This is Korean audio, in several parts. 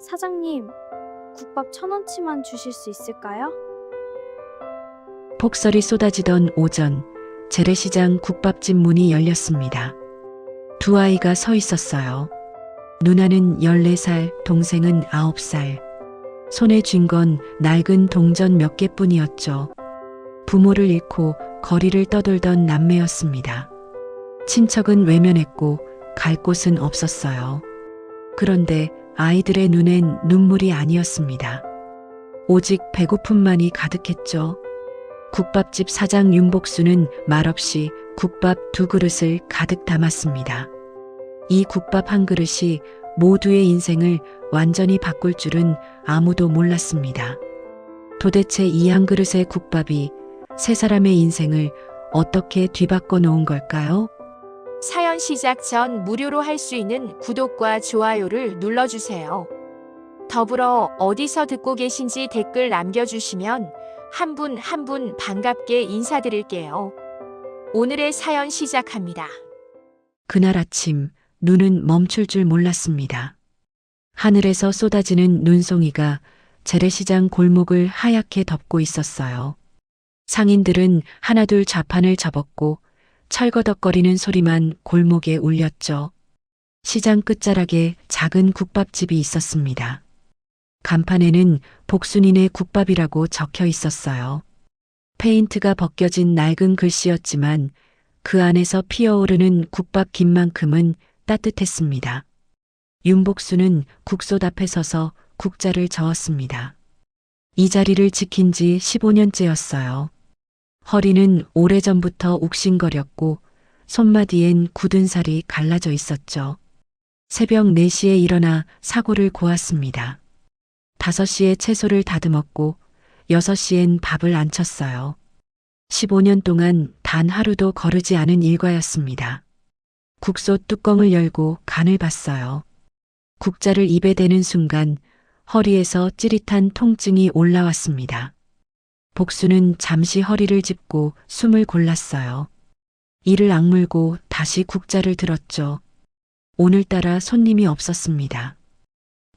사장님, 국밥 1,000원치만 주실 수 있을까요? 폭설이 쏟아지던 오전, 재래시장 국밥집 문이 열렸습니다. 두 아이가 서 있었어요. 누나는 14살, 동생은 9살. 손에 쥔 건 낡은 동전 몇 개뿐이었죠. 부모를 잃고 거리를 떠돌던 남매였습니다. 친척은 외면했고 갈 곳은 없었어요. 그런데 아이들의 눈엔 눈물이 아니었습니다. 오직 배고픔만이 가득했죠. 국밥집 사장 윤복수는 말없이 국밥 2그릇을 가득 담았습니다. 이 국밥 한 그릇이 모두의 인생을 완전히 바꿀 줄은 아무도 몰랐습니다. 도대체 이 한 그릇의 국밥이 세 사람의 인생을 어떻게 뒤바꿔 놓은 걸까요? 사연 시작 전 무료로 할 수 있는 구독과 좋아요를 눌러주세요. 더불어 어디서 듣고 계신지 댓글 남겨주시면 한 분 한 분 반갑게 인사드릴게요. 오늘의 사연 시작합니다. 그날 아침 눈은 멈출 줄 몰랐습니다. 하늘에서 쏟아지는 눈송이가 재래시장 골목을 하얗게 덮고 있었어요. 상인들은 하나둘 좌판을 접었고 철거덕거리는 소리만 골목에 울렸죠. 시장 끝자락에 작은 국밥집이 있었습니다. 간판에는 복순이네 국밥이라고 적혀 있었어요. 페인트가 벗겨진 낡은 글씨였지만 그 안에서 피어오르는 국밥 김만큼은 따뜻했습니다. 윤복수는 국솥 앞에 서서 국자를 저었습니다. 이 자리를 지킨 지 15년째였어요. 허리는 오래전부터 욱신거렸고 손마디엔 굳은 살이 갈라져 있었죠. 새벽 4시에 일어나 사골을 고았습니다. 5시에 채소를 다듬었고 6시엔 밥을 안 쳤어요. 15년 동안 단 하루도 거르지 않은 일과였습니다. 국솥 뚜껑을 열고 간을 봤어요. 국자를 입에 대는 순간 허리에서 찌릿한 통증이 올라왔습니다. 복수는 잠시 허리를 짚고 숨을 골랐어요. 이를 악물고 다시 국자를 들었죠. 오늘따라 손님이 없었습니다.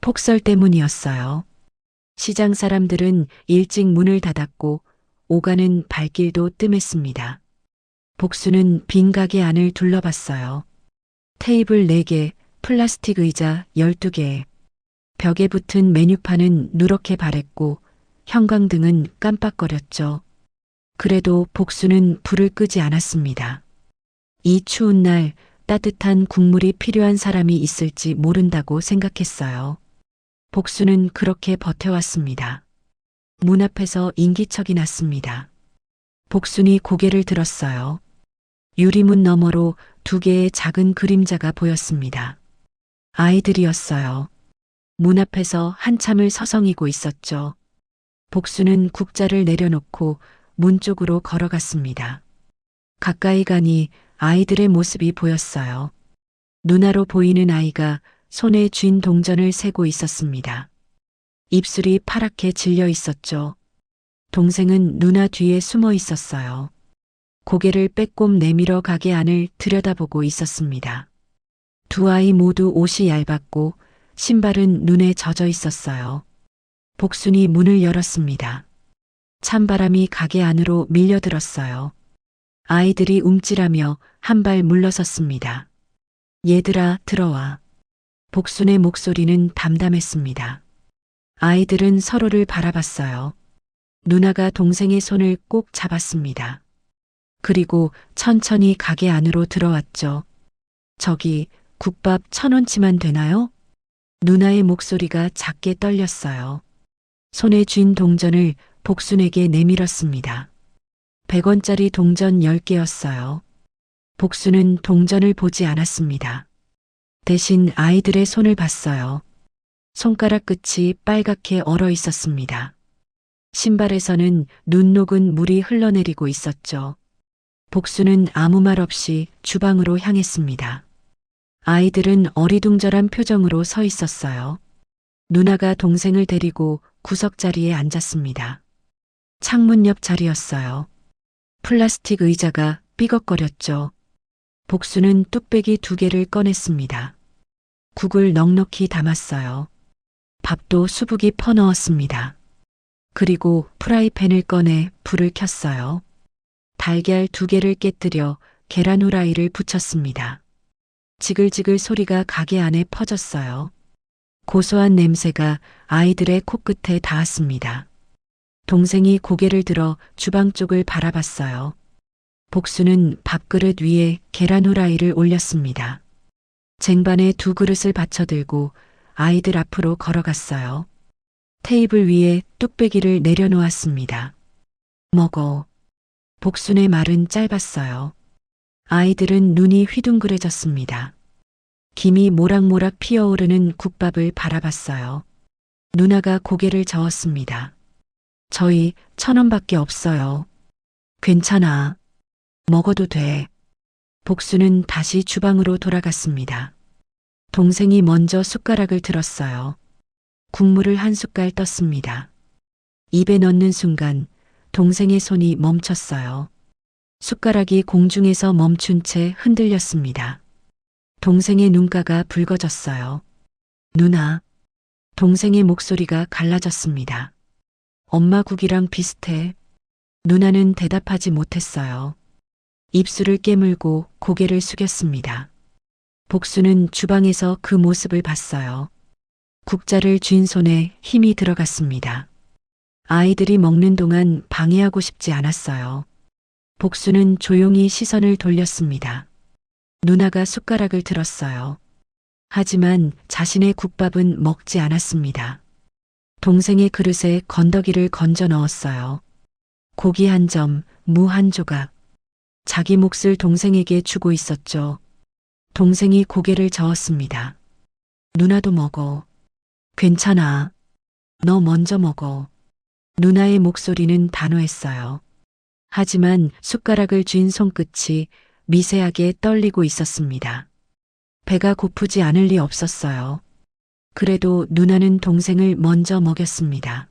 폭설 때문이었어요. 시장 사람들은 일찍 문을 닫았고 오가는 발길도 뜸했습니다. 복수는 빈 가게 안을 둘러봤어요. 테이블 4개, 플라스틱 의자 12개. 벽에 붙은 메뉴판은 누렇게 바랬고 형광등은 깜빡거렸죠. 그래도 복수는 불을 끄지 않았습니다. 이 추운 날 따뜻한 국물이 필요한 사람이 있을지 모른다고 생각했어요. 복수는 그렇게 버텨왔습니다. 문 앞에서 인기척이 났습니다. 복순이 고개를 들었어요. 유리문 너머로 2개의 작은 그림자가 보였습니다. 아이들이었어요. 문 앞에서 한참을 서성이고 있었죠. 복수는 국자를 내려놓고 문 쪽으로 걸어갔습니다. 가까이 가니 아이들의 모습이 보였어요. 누나로 보이는 아이가 손에 쥔 동전을 세고 있었습니다. 입술이 파랗게 질려 있었죠. 동생은 누나 뒤에 숨어 있었어요. 고개를 빼꼼 내밀어 가게 안을 들여다보고 있었습니다. 두 아이 모두 옷이 얇았고 신발은 눈에 젖어 있었어요. 복순이 문을 열었습니다. 찬바람이 가게 안으로 밀려들었어요. 아이들이 움찔하며 한 발 물러섰습니다. 얘들아, 들어와. 복순의 목소리는 담담했습니다. 아이들은 서로를 바라봤어요. 누나가 동생의 손을 꼭 잡았습니다. 그리고 천천히 가게 안으로 들어왔죠. 저기 국밥 1,000원치만 되나요? 누나의 목소리가 작게 떨렸어요. 손에 쥔 동전을 복순에게 내밀었습니다. 100원짜리 동전 10개였어요. 복순은 동전을 보지 않았습니다. 대신 아이들의 손을 봤어요. 손가락 끝이 빨갛게 얼어 있었습니다. 신발에서는 눈 녹은 물이 흘러내리고 있었죠. 복수는 아무 말 없이 주방으로 향했습니다. 아이들은 어리둥절한 표정으로 서 있었어요. 누나가 동생을 데리고 구석자리에 앉았습니다. 창문 옆 자리였어요. 플라스틱 의자가 삐걱거렸죠. 복수는 뚝배기 2개를 꺼냈습니다. 국을 넉넉히 담았어요. 밥도 수북이 퍼넣었습니다. 그리고 프라이팬을 꺼내 불을 켰어요. 달걀 2개를 깨뜨려 계란 후라이를 부쳤습니다. 지글지글 소리가 가게 안에 퍼졌어요. 고소한 냄새가 아이들의 코끝에 닿았습니다. 동생이 고개를 들어 주방 쪽을 바라봤어요. 복수는 밥그릇 위에 계란 후라이를 올렸습니다. 쟁반에 2 그릇을 받쳐들고 아이들 앞으로 걸어갔어요. 테이블 위에 뚝배기를 내려놓았습니다. 먹어. 복순의 말은 짧았어요. 아이들은 눈이 휘둥그레졌습니다. 김이 모락모락 피어오르는 국밥을 바라봤어요. 누나가 고개를 저었습니다. 저희 1,000원밖에 없어요. 괜찮아. 먹어도 돼. 복수는 다시 주방으로 돌아갔습니다. 동생이 먼저 숟가락을 들었어요. 국물을 한 숟갈 떴습니다. 입에 넣는 순간 동생의 손이 멈췄어요. 숟가락이 공중에서 멈춘 채 흔들렸습니다. 동생의 눈가가 붉어졌어요. 누나. 동생의 목소리가 갈라졌습니다. 엄마 국이랑 비슷해. 누나는 대답하지 못했어요. 입술을 깨물고 고개를 숙였습니다. 복수는 주방에서 그 모습을 봤어요. 국자를 쥔 손에 힘이 들어갔습니다. 아이들이 먹는 동안 방해하고 싶지 않았어요. 복수는 조용히 시선을 돌렸습니다. 누나가 숟가락을 들었어요. 하지만 자신의 국밥은 먹지 않았습니다. 동생의 그릇에 건더기를 건져 넣었어요. 고기 1점, 무 1조각. 자기 몫을 동생에게 주고 있었죠. 동생이 고개를 저었습니다. 누나도 먹어. 괜찮아. 너 먼저 먹어. 누나의 목소리는 단호했어요. 하지만 숟가락을 쥔 손끝이 미세하게 떨리고 있었습니다. 배가 고프지 않을 리 없었어요. 그래도 누나는 동생을 먼저 먹였습니다.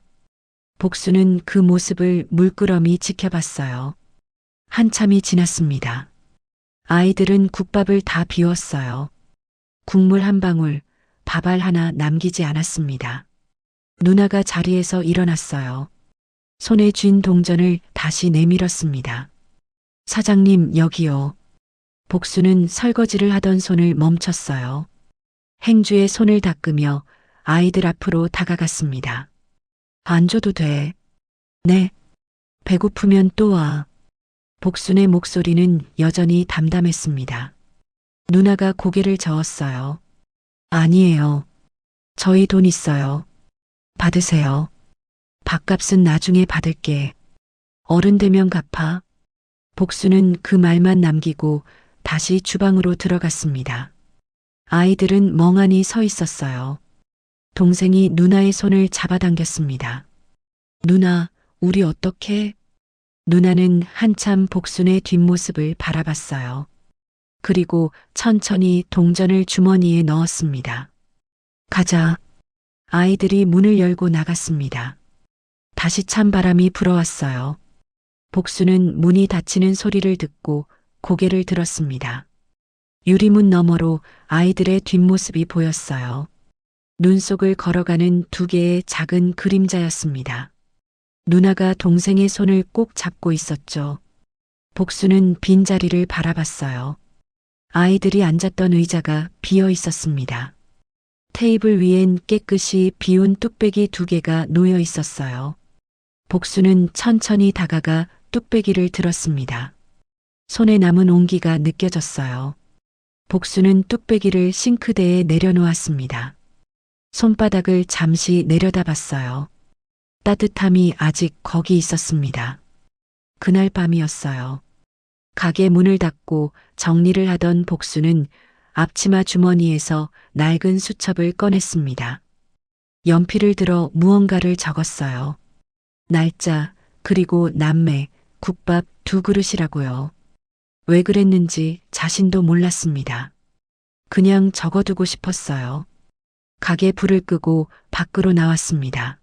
복수는 그 모습을 물끄러미 지켜봤어요. 한참이 지났습니다. 아이들은 국밥을 다 비웠어요. 국물 한 방울, 밥알 하나 남기지 않았습니다. 누나가 자리에서 일어났어요. 손에 쥔 동전을 다시 내밀었습니다. 사장님, 여기요. 복수는 설거지를 하던 손을 멈췄어요. 행주에 손을 닦으며 아이들 앞으로 다가갔습니다. 안 줘도 돼. 네. 배고프면 또 와. 복순의 목소리는 여전히 담담했습니다. 누나가 고개를 저었어요. 아니에요. 저희 돈 있어요. 받으세요. 밥값은 나중에 받을게. 어른 되면 갚아. 복수는 그 말만 남기고 다시 주방으로 들어갔습니다. 아이들은 멍하니 서 있었어요. 동생이 누나의 손을 잡아당겼습니다. 누나, 우리 어떡해? 누나는 한참 복순의 뒷모습을 바라봤어요. 그리고 천천히 동전을 주머니에 넣었습니다. 가자. 아이들이 문을 열고 나갔습니다. 다시 찬바람이 불어왔어요. 복수는 문이 닫히는 소리를 듣고 고개를 들었습니다. 유리문 너머로 아이들의 뒷모습이 보였어요. 눈 속을 걸어가는 2개의 작은 그림자였습니다. 누나가 동생의 손을 꼭 잡고 있었죠. 복수는 빈자리를 바라봤어요. 아이들이 앉았던 의자가 비어 있었습니다. 테이블 위엔 깨끗이 비운 뚝배기 2개가 놓여 있었어요. 복수는 천천히 다가가 뚝배기를 들었습니다. 손에 남은 온기가 느껴졌어요. 복수는 뚝배기를 싱크대에 내려놓았습니다. 손바닥을 잠시 내려다봤어요. 따뜻함이 아직 거기 있었습니다. 그날 밤이었어요. 가게 문을 닫고 정리를 하던 복수는 앞치마 주머니에서 낡은 수첩을 꺼냈습니다. 연필을 들어 무언가를 적었어요. 날짜, 그리고 남매, 국밥 2 그릇이라고요. 왜 그랬는지 자신도 몰랐습니다. 그냥 적어두고 싶었어요. 가게 불을 끄고 밖으로 나왔습니다.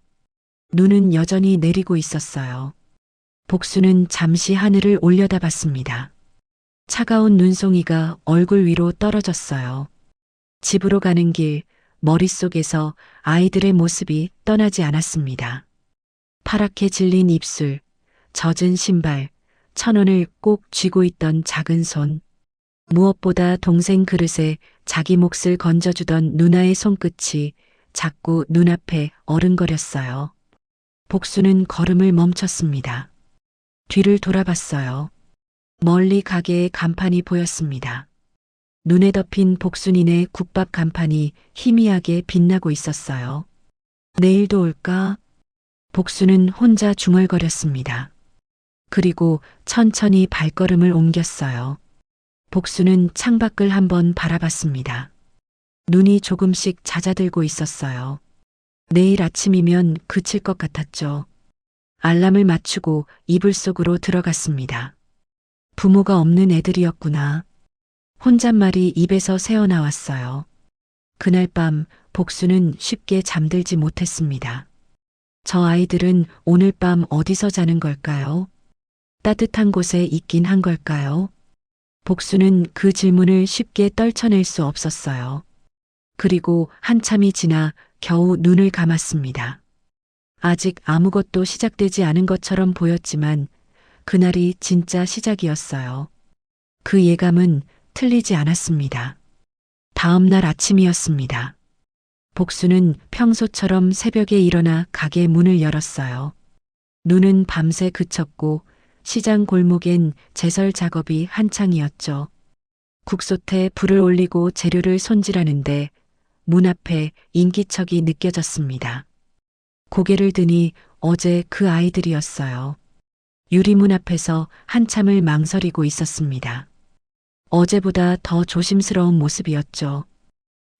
눈은 여전히 내리고 있었어요. 복수는 잠시 하늘을 올려다봤습니다. 차가운 눈송이가 얼굴 위로 떨어졌어요. 집으로 가는 길, 머릿속에서 아이들의 모습이 떠나지 않았습니다. 파랗게 질린 입술, 젖은 신발, 1,000원을 꼭 쥐고 있던 작은 손. 무엇보다 동생 그릇에 자기 몫을 건져주던 누나의 손끝이 자꾸 눈앞에 어른거렸어요. 복수는 걸음을 멈췄습니다. 뒤를 돌아봤어요. 멀리 가게의 간판이 보였습니다. 눈에 덮인 복순이네 국밥 간판이 희미하게 빛나고 있었어요. 내일도 올까? 복수는 혼자 중얼거렸습니다. 그리고 천천히 발걸음을 옮겼어요. 복수는 창밖을 한번 바라봤습니다. 눈이 조금씩 잦아들고 있었어요. 내일 아침이면 그칠 것 같았죠. 알람을 맞추고 이불 속으로 들어갔습니다. 부모가 없는 애들이었구나. 혼잣말이 입에서 새어나왔어요. 그날 밤 복수는 쉽게 잠들지 못했습니다. 저 아이들은 오늘 밤 어디서 자는 걸까요? 따뜻한 곳에 있긴 한 걸까요? 복수는 그 질문을 쉽게 떨쳐낼 수 없었어요. 그리고 한참이 지나 겨우 눈을 감았습니다. 아직 아무것도 시작되지 않은 것처럼 보였지만 그날이 진짜 시작이었어요. 그 예감은 틀리지 않았습니다. 다음 날 아침이었습니다. 복수는 평소처럼 새벽에 일어나 가게 문을 열었어요. 눈은 밤새 그쳤고 시장 골목엔 제설 작업이 한창이었죠. 국솥에 불을 올리고 재료를 손질하는데 문 앞에 인기척이 느껴졌습니다. 고개를 드니 어제 그 아이들이었어요. 유리문 앞에서 한참을 망설이고 있었습니다. 어제보다 더 조심스러운 모습이었죠.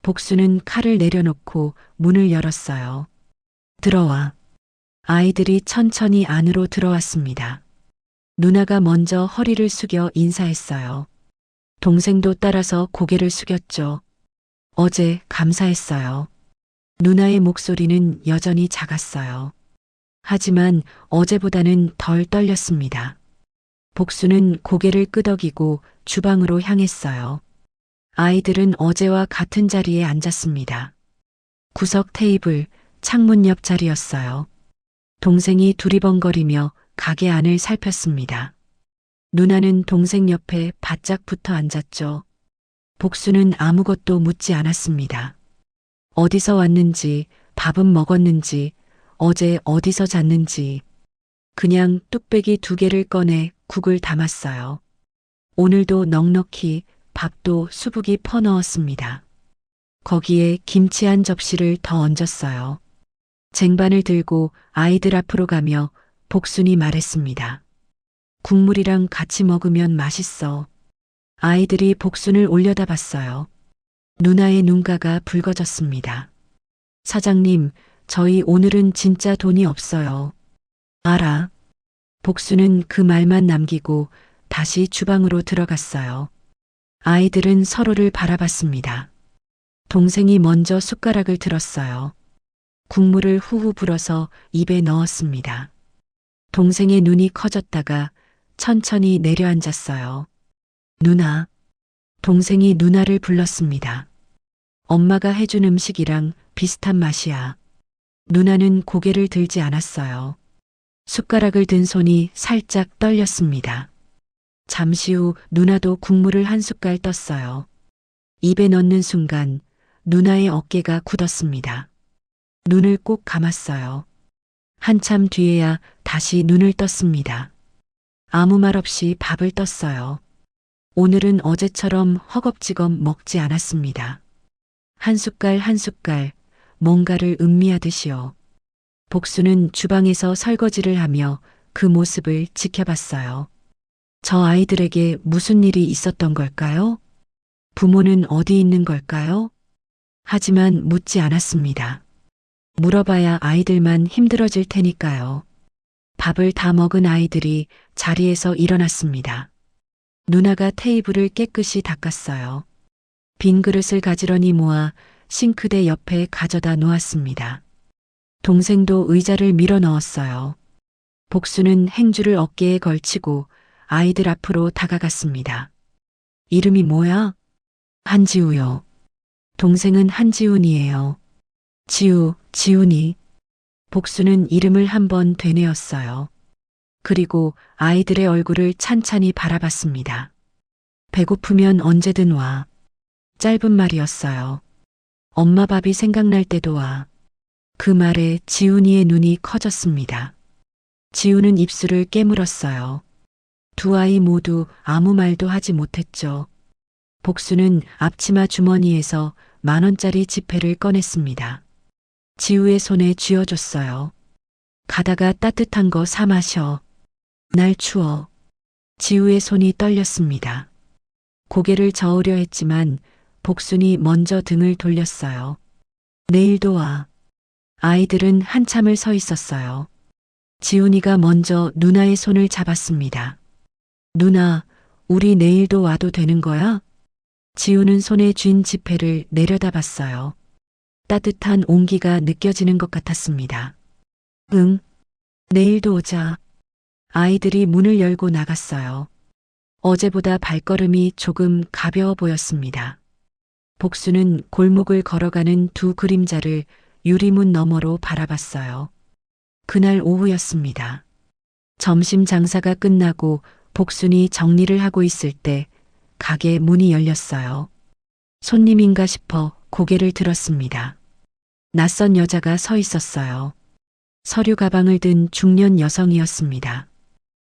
복수는 칼을 내려놓고 문을 열었어요. 들어와. 아이들이 천천히 안으로 들어왔습니다. 누나가 먼저 허리를 숙여 인사했어요. 동생도 따라서 고개를 숙였죠. 어제 감사했어요. 누나의 목소리는 여전히 작았어요. 하지만 어제보다는 덜 떨렸습니다. 복수는 고개를 끄덕이고 주방으로 향했어요. 아이들은 어제와 같은 자리에 앉았습니다. 구석 테이블, 창문 옆 자리였어요. 동생이 두리번거리며 가게 안을 살폈습니다. 누나는 동생 옆에 바짝 붙어 앉았죠. 복수는 아무것도 묻지 않았습니다. 어디서 왔는지, 밥은 먹었는지, 어제 어디서 잤는지, 그냥 뚝배기 2개를 꺼내 국을 담았어요. 오늘도 넉넉히 밥도 수북이 퍼넣었습니다. 거기에 김치 한 접시를 더 얹었어요. 쟁반을 들고 아이들 앞으로 가며 복순이 말했습니다. 국물이랑 같이 먹으면 맛있어. 아이들이 복순을 올려다봤어요. 누나의 눈가가 붉어졌습니다. 사장님, 저희 오늘은 진짜 돈이 없어요. 알아. 복수는 그 말만 남기고 다시 주방으로 들어갔어요. 아이들은 서로를 바라봤습니다. 동생이 먼저 숟가락을 들었어요. 국물을 후후 불어서 입에 넣었습니다. 동생의 눈이 커졌다가 천천히 내려앉았어요. 누나. 동생이 누나를 불렀습니다. 엄마가 해준 음식이랑 비슷한 맛이야. 누나는 고개를 들지 않았어요. 숟가락을 든 손이 살짝 떨렸습니다. 잠시 후 누나도 국물을 한 숟갈 떴어요. 입에 넣는 순간 누나의 어깨가 굳었습니다. 눈을 꼭 감았어요. 한참 뒤에야 다시 눈을 떴습니다. 아무 말 없이 밥을 떴어요. 오늘은 어제처럼 허겁지겁 먹지 않았습니다. 한 숟갈 한 숟갈 뭔가를 음미하듯이요. 복수는 주방에서 설거지를 하며 그 모습을 지켜봤어요. 저 아이들에게 무슨 일이 있었던 걸까요? 부모는 어디 있는 걸까요? 하지만 묻지 않았습니다. 물어봐야 아이들만 힘들어질 테니까요. 밥을 다 먹은 아이들이 자리에서 일어났습니다. 누나가 테이블을 깨끗이 닦았어요. 빈 그릇을 가지런히 모아 싱크대 옆에 가져다 놓았습니다. 동생도 의자를 밀어 넣었어요. 복수는 행주를 어깨에 걸치고 아이들 앞으로 다가갔습니다. 이름이 뭐야? 한지우요. 동생은 한지훈이에요. 지훈이. 복수는 이름을 한번 되뇌었어요. 그리고 아이들의 얼굴을 찬찬히 바라봤습니다. 배고프면 언제든 와. 짧은 말이었어요. 엄마 밥이 생각날 때도 와. 그 말에 지훈이의 눈이 커졌습니다. 지훈은 입술을 깨물었어요. 두 아이 모두 아무 말도 하지 못했죠. 복수는 앞치마 주머니에서 10,000원짜리 지폐를 꺼냈습니다. 지우의 손에 쥐어줬어요. 가다가 따뜻한 거 사 마셔. 날 추워. 지우의 손이 떨렸습니다. 고개를 저으려 했지만 복순이 먼저 등을 돌렸어요. 내일도 와. 아이들은 한참을 서 있었어요. 지훈이가 먼저 누나의 손을 잡았습니다. 누나, 우리 내일도 와도 되는 거야? 지훈은 손에 쥔 지폐를 내려다봤어요. 따뜻한 온기가 느껴지는 것 같았습니다. 응, 내일도 오자. 아이들이 문을 열고 나갔어요. 어제보다 발걸음이 조금 가벼워 보였습니다. 복수는 골목을 걸어가는 두 그림자를 유리문 너머로 바라봤어요. 그날 오후였습니다. 점심 장사가 끝나고 복순이 정리를 하고 있을 때 가게 문이 열렸어요. 손님인가 싶어 고개를 들었습니다. 낯선 여자가 서 있었어요. 서류 가방을 든 중년 여성이었습니다.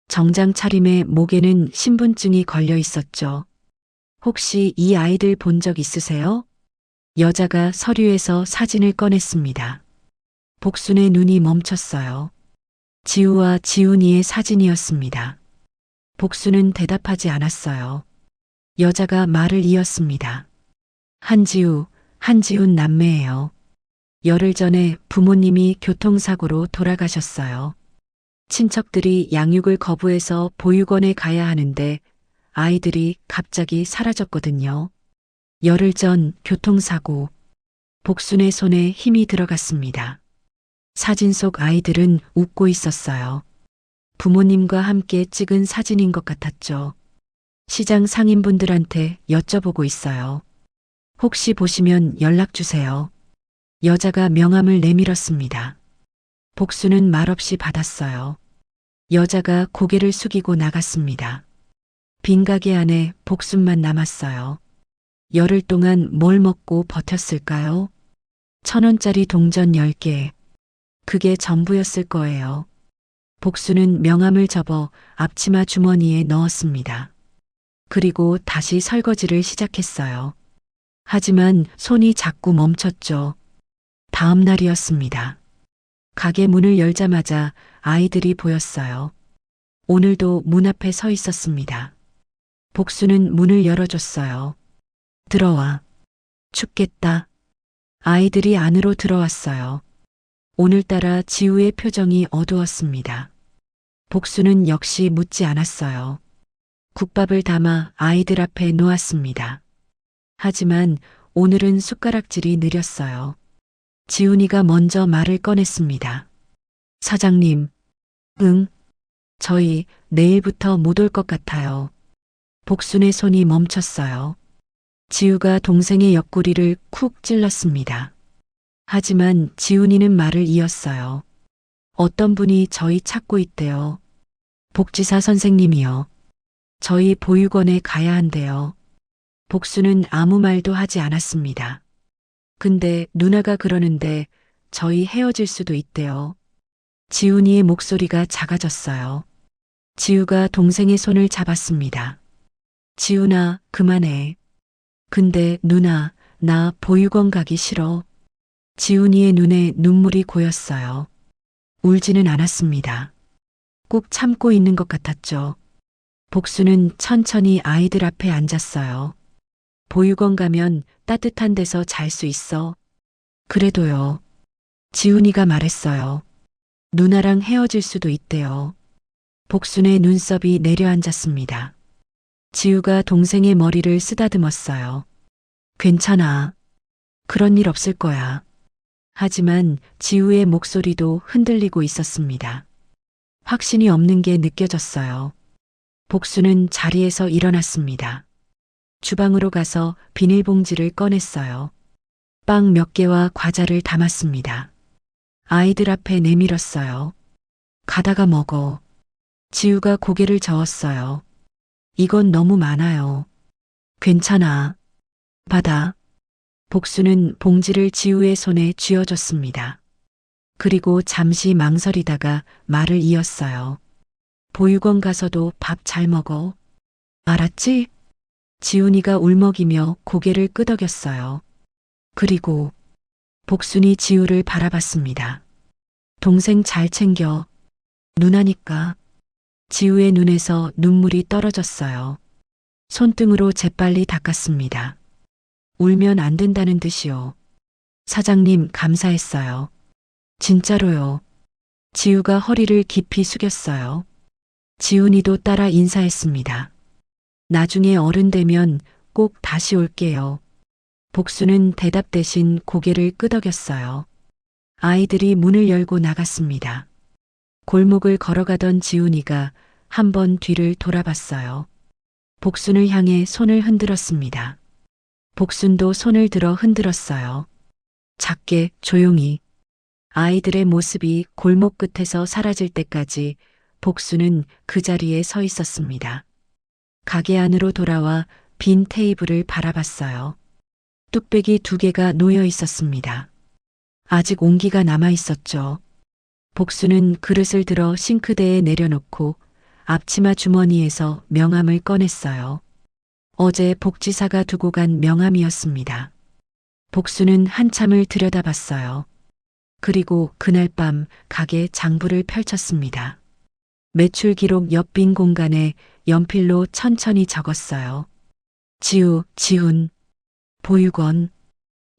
정장 차림에 목에는 신분증이 걸려 있었죠. 혹시 이 아이들 본 적 있으세요? 여자가 서류에서 사진을 꺼냈습니다. 복순의 눈이 멈췄어요. 지우와 지훈이의 사진이었습니다. 복순은 대답하지 않았어요. 여자가 말을 이었습니다. 한지훈 남매예요. 열흘 전에 부모님이 교통사고로 돌아가셨어요. 친척들이 양육을 거부해서 보육원에 가야 하는데 아이들이 갑자기 사라졌거든요. 열흘 전 교통사고. 복순의 손에 힘이 들어갔습니다. 사진 속 아이들은 웃고 있었어요. 부모님과 함께 찍은 사진인 것 같았죠. 시장 상인분들한테 여쭤보고 있어요. 혹시 보시면 연락 주세요. 여자가 명함을 내밀었습니다. 복수는 말없이 받았어요. 여자가 고개를 숙이고 나갔습니다. 빈 가게 안에 복순만 남았어요. 열흘 동안 뭘 먹고 버텼을까요? 1,000원짜리 동전 10개. 그게 전부였을 거예요. 복수는 명함을 접어 앞치마 주머니에 넣었습니다. 그리고 다시 설거지를 시작했어요. 하지만 손이 자꾸 멈췄죠. 다음 날이었습니다. 가게 문을 열자마자 아이들이 보였어요. 오늘도 문 앞에 서 있었습니다. 복수는 문을 열어줬어요. 들어와. 춥겠다. 아이들이 안으로 들어왔어요. 오늘따라 지우의 표정이 어두웠습니다. 복수는 역시 묻지 않았어요. 국밥을 담아 아이들 앞에 놓았습니다. 하지만 오늘은 숟가락질이 느렸어요. 지훈이가 먼저 말을 꺼냈습니다. 사장님, 응, 저희 내일부터 못 올 것 같아요. 복순의 손이 멈췄어요. 지우가 동생의 옆구리를 쿡 찔렀습니다. 하지만 지훈이는 말을 이었어요. 어떤 분이 저희 찾고 있대요. 복지사 선생님이요. 저희 보육원에 가야 한대요. 복수는 아무 말도 하지 않았습니다. 근데 누나가 그러는데 저희 헤어질 수도 있대요. 지훈이의 목소리가 작아졌어요. 지우가 동생의 손을 잡았습니다. 지훈아, 그만해. 근데 누나, 나 보육원 가기 싫어. 지훈이의 눈에 눈물이 고였어요. 울지는 않았습니다. 꾹 참고 있는 것 같았죠. 복수는 천천히 아이들 앞에 앉았어요. 보육원 가면 따뜻한 데서 잘 수 있어. 그래도요. 지훈이가 말했어요. 누나랑 헤어질 수도 있대요. 복순의 눈썹이 내려앉았습니다. 지우가 동생의 머리를 쓰다듬었어요. 괜찮아. 그런 일 없을 거야. 하지만 지우의 목소리도 흔들리고 있었습니다. 확신이 없는 게 느껴졌어요. 복수는 자리에서 일어났습니다. 주방으로 가서 비닐봉지를 꺼냈어요. 빵 몇 개와 과자를 담았습니다. 아이들 앞에 내밀었어요. 가다가 먹어. 지우가 고개를 저었어요. 이건 너무 많아요. 괜찮아. 받아. 복수는 봉지를 지우의 손에 쥐어줬습니다. 그리고 잠시 망설이다가 말을 이었어요. 보육원 가서도 밥 잘 먹어. 알았지? 지훈이가 울먹이며 고개를 끄덕였어요. 그리고 복순이 지우를 바라봤습니다. 동생 잘 챙겨. 누나니까. 지우의 눈에서 눈물이 떨어졌어요. 손등으로 재빨리 닦았습니다. 울면 안 된다는 듯이요. 사장님 감사했어요. 진짜로요. 지우가 허리를 깊이 숙였어요. 지훈이도 따라 인사했습니다. 나중에 어른 되면 꼭 다시 올게요. 복수는 대답 대신 고개를 끄덕였어요. 아이들이 문을 열고 나갔습니다. 골목을 걸어가던 지훈이가 한 번 뒤를 돌아봤어요. 복순을 향해 손을 흔들었습니다. 복순도 손을 들어 흔들었어요. 작게 조용히. 아이들의 모습이 골목 끝에서 사라질 때까지 복순은 그 자리에 서 있었습니다. 가게 안으로 돌아와 빈 테이블을 바라봤어요. 뚝배기 2개가 놓여 있었습니다. 아직 온기가 남아 있었죠. 복수는 그릇을 들어 싱크대에 내려놓고 앞치마 주머니에서 명함을 꺼냈어요. 어제 복지사가 두고 간 명함이었습니다. 복수는 한참을 들여다봤어요. 그리고 그날 밤 가게 장부를 펼쳤습니다. 매출 기록 옆 빈 공간에 연필로 천천히 적었어요. 지우, 지훈, 보육원.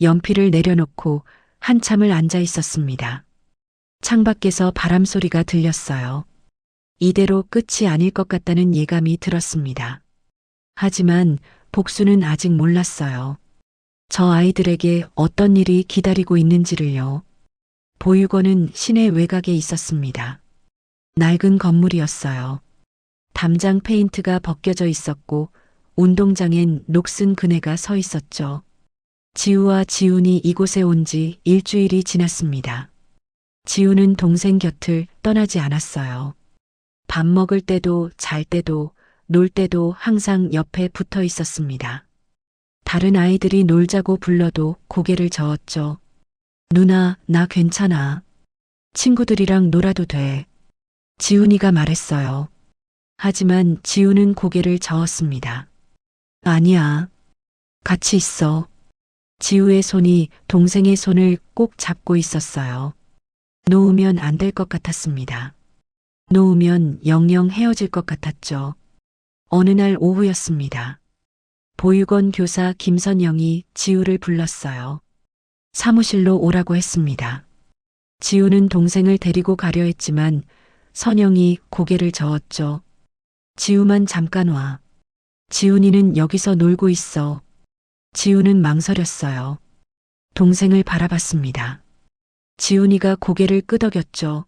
연필을 내려놓고 한참을 앉아 있었습니다. 창밖에서 바람 소리가 들렸어요. 이대로 끝이 아닐 것 같다는 예감이 들었습니다. 하지만 복수는 아직 몰랐어요. 저 아이들에게 어떤 일이 기다리고 있는지를요. 보육원은 시내 외곽에 있었습니다. 낡은 건물이었어요. 담장 페인트가 벗겨져 있었고 운동장엔 녹슨 그네가 서 있었죠. 지우와 지훈이 이곳에 온 지 일주일이 지났습니다. 지우는 동생 곁을 떠나지 않았어요. 밥 먹을 때도 잘 때도 놀 때도 항상 옆에 붙어 있었습니다. 다른 아이들이 놀자고 불러도 고개를 저었죠. 누나, 나 괜찮아. 친구들이랑 놀아도 돼. 지훈이가 말했어요. 하지만 지훈은 고개를 저었습니다. 아니야. 같이 있어. 지우의 손이 동생의 손을 꼭 잡고 있었어요. 놓으면 안 될 것 같았습니다. 놓으면 영영 헤어질 것 같았죠. 어느 날 오후였습니다. 보육원 교사 김선영이 지우를 불렀어요. 사무실로 오라고 했습니다. 지우는 동생을 데리고 가려 했지만 선영이 고개를 저었죠. 지우만 잠깐 와. 지훈이는 여기서 놀고 있어. 지우는 망설였어요. 동생을 바라봤습니다. 지훈이가 고개를 끄덕였죠.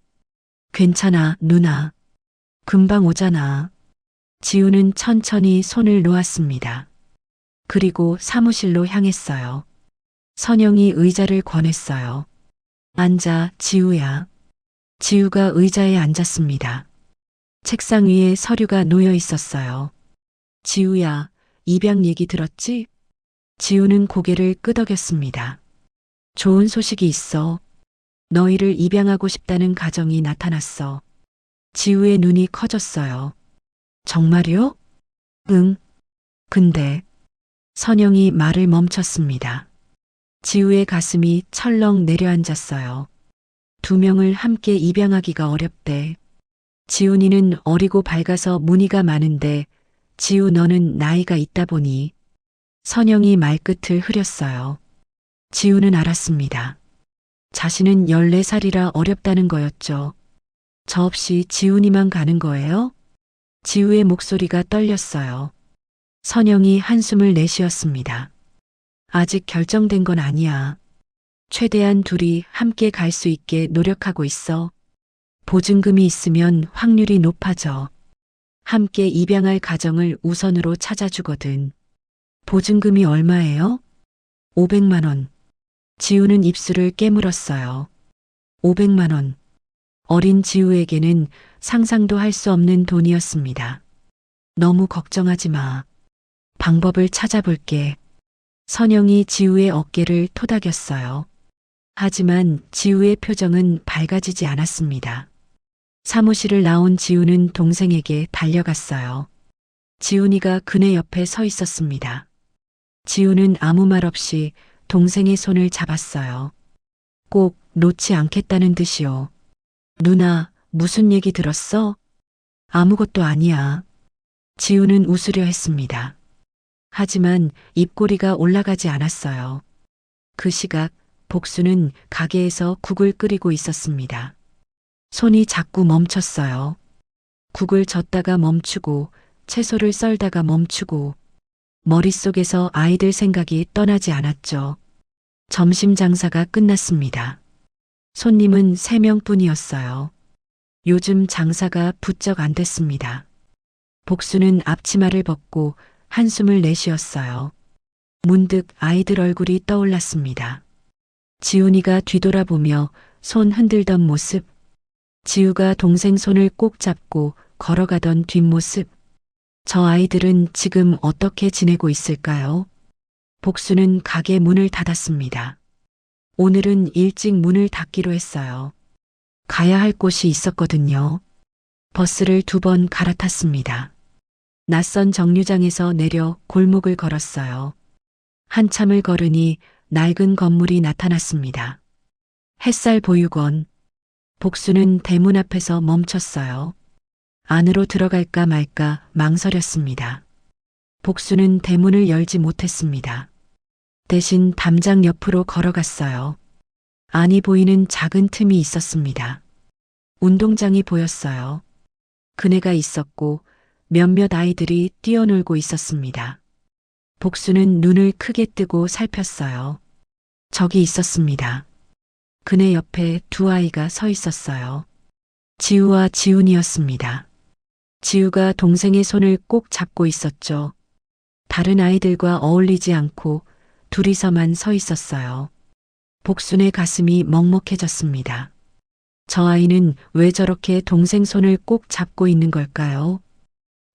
괜찮아, 누나. 금방 오잖아. 지우는 천천히 손을 놓았습니다. 그리고 사무실로 향했어요. 선영이 의자를 권했어요. 앉아, 지우야. 지우가 의자에 앉았습니다. 책상 위에 서류가 놓여 있었어요. 지우야, 입양 얘기 들었지? 지우는 고개를 끄덕였습니다. 좋은 소식이 있어. 너희를 입양하고 싶다는 가정이 나타났어. 지우의 눈이 커졌어요. 정말요? 응. 근데 선영이 말을 멈췄습니다. 지우의 가슴이 철렁 내려앉았어요. 2명을 함께 입양하기가 어렵대. 지훈이는 어리고 밝아서 무늬가 많은데 지우 너는 나이가 있다 보니. 선영이 말끝을 흐렸어요. 지우는 알았습니다. 자신은 14살이라 어렵다는 거였죠. 저 없이 지훈이만 가는 거예요? 지우의 목소리가 떨렸어요. 선영이 한숨을 내쉬었습니다. 아직 결정된 건 아니야. 최대한 둘이 함께 갈 수 있게 노력하고 있어. 보증금이 있으면 확률이 높아져. 함께 입양할 가정을 우선으로 찾아주거든. 보증금이 얼마예요? 500만 원. 지우는 입술을 깨물었어요. 500만 원. 어린 지우에게는 상상도 할 수 없는 돈이었습니다. 너무 걱정하지 마. 방법을 찾아볼게. 선영이 지우의 어깨를 토닥였어요. 하지만 지우의 표정은 밝아지지 않았습니다. 사무실을 나온 지우는 동생에게 달려갔어요. 지훈이가 그네 옆에 서 있었습니다. 지우는 아무 말 없이 동생의 손을 잡았어요. 꼭 놓지 않겠다는 듯이요. 누나, 무슨 얘기 들었어? 아무것도 아니야. 지우는 웃으려 했습니다. 하지만 입꼬리가 올라가지 않았어요. 그 시각 복수는 가게에서 국을 끓이고 있었습니다. 손이 자꾸 멈췄어요. 국을 젓다가 멈추고 채소를 썰다가 멈추고 머릿속에서 아이들 생각이 떠나지 않았죠. 점심 장사가 끝났습니다. 손님은 3명뿐이었어요. 요즘 장사가 부쩍 안 됐습니다. 복수는 앞치마를 벗고 한숨을 내쉬었어요. 문득 아이들 얼굴이 떠올랐습니다. 지훈이가 뒤돌아보며 손 흔들던 모습, 지우가 동생 손을 꼭 잡고 걸어가던 뒷모습, 저 아이들은 지금 어떻게 지내고 있을까요? 복수는 가게 문을 닫았습니다. 오늘은 일찍 문을 닫기로 했어요. 가야 할 곳이 있었거든요. 버스를 2번 갈아탔습니다. 낯선 정류장에서 내려 골목을 걸었어요. 한참을 걸으니 낡은 건물이 나타났습니다. 햇살 보육원. 복수는 대문 앞에서 멈췄어요. 안으로 들어갈까 말까 망설였습니다. 복수는 대문을 열지 못했습니다. 대신 담장 옆으로 걸어갔어요. 안이 보이는 작은 틈이 있었습니다. 운동장이 보였어요. 그네가 있었고 몇몇 아이들이 뛰어놀고 있었습니다. 복수는 눈을 크게 뜨고 살폈어요. 저기 있었습니다. 그네 옆에 2 아이가 서 있었어요. 지우와 지훈이었습니다. 지우가 동생의 손을 꼭 잡고 있었죠. 다른 아이들과 어울리지 않고 둘이서만 서 있었어요. 복순의 가슴이 먹먹해졌습니다. 저 아이는 왜 저렇게 동생 손을 꼭 잡고 있는 걸까요?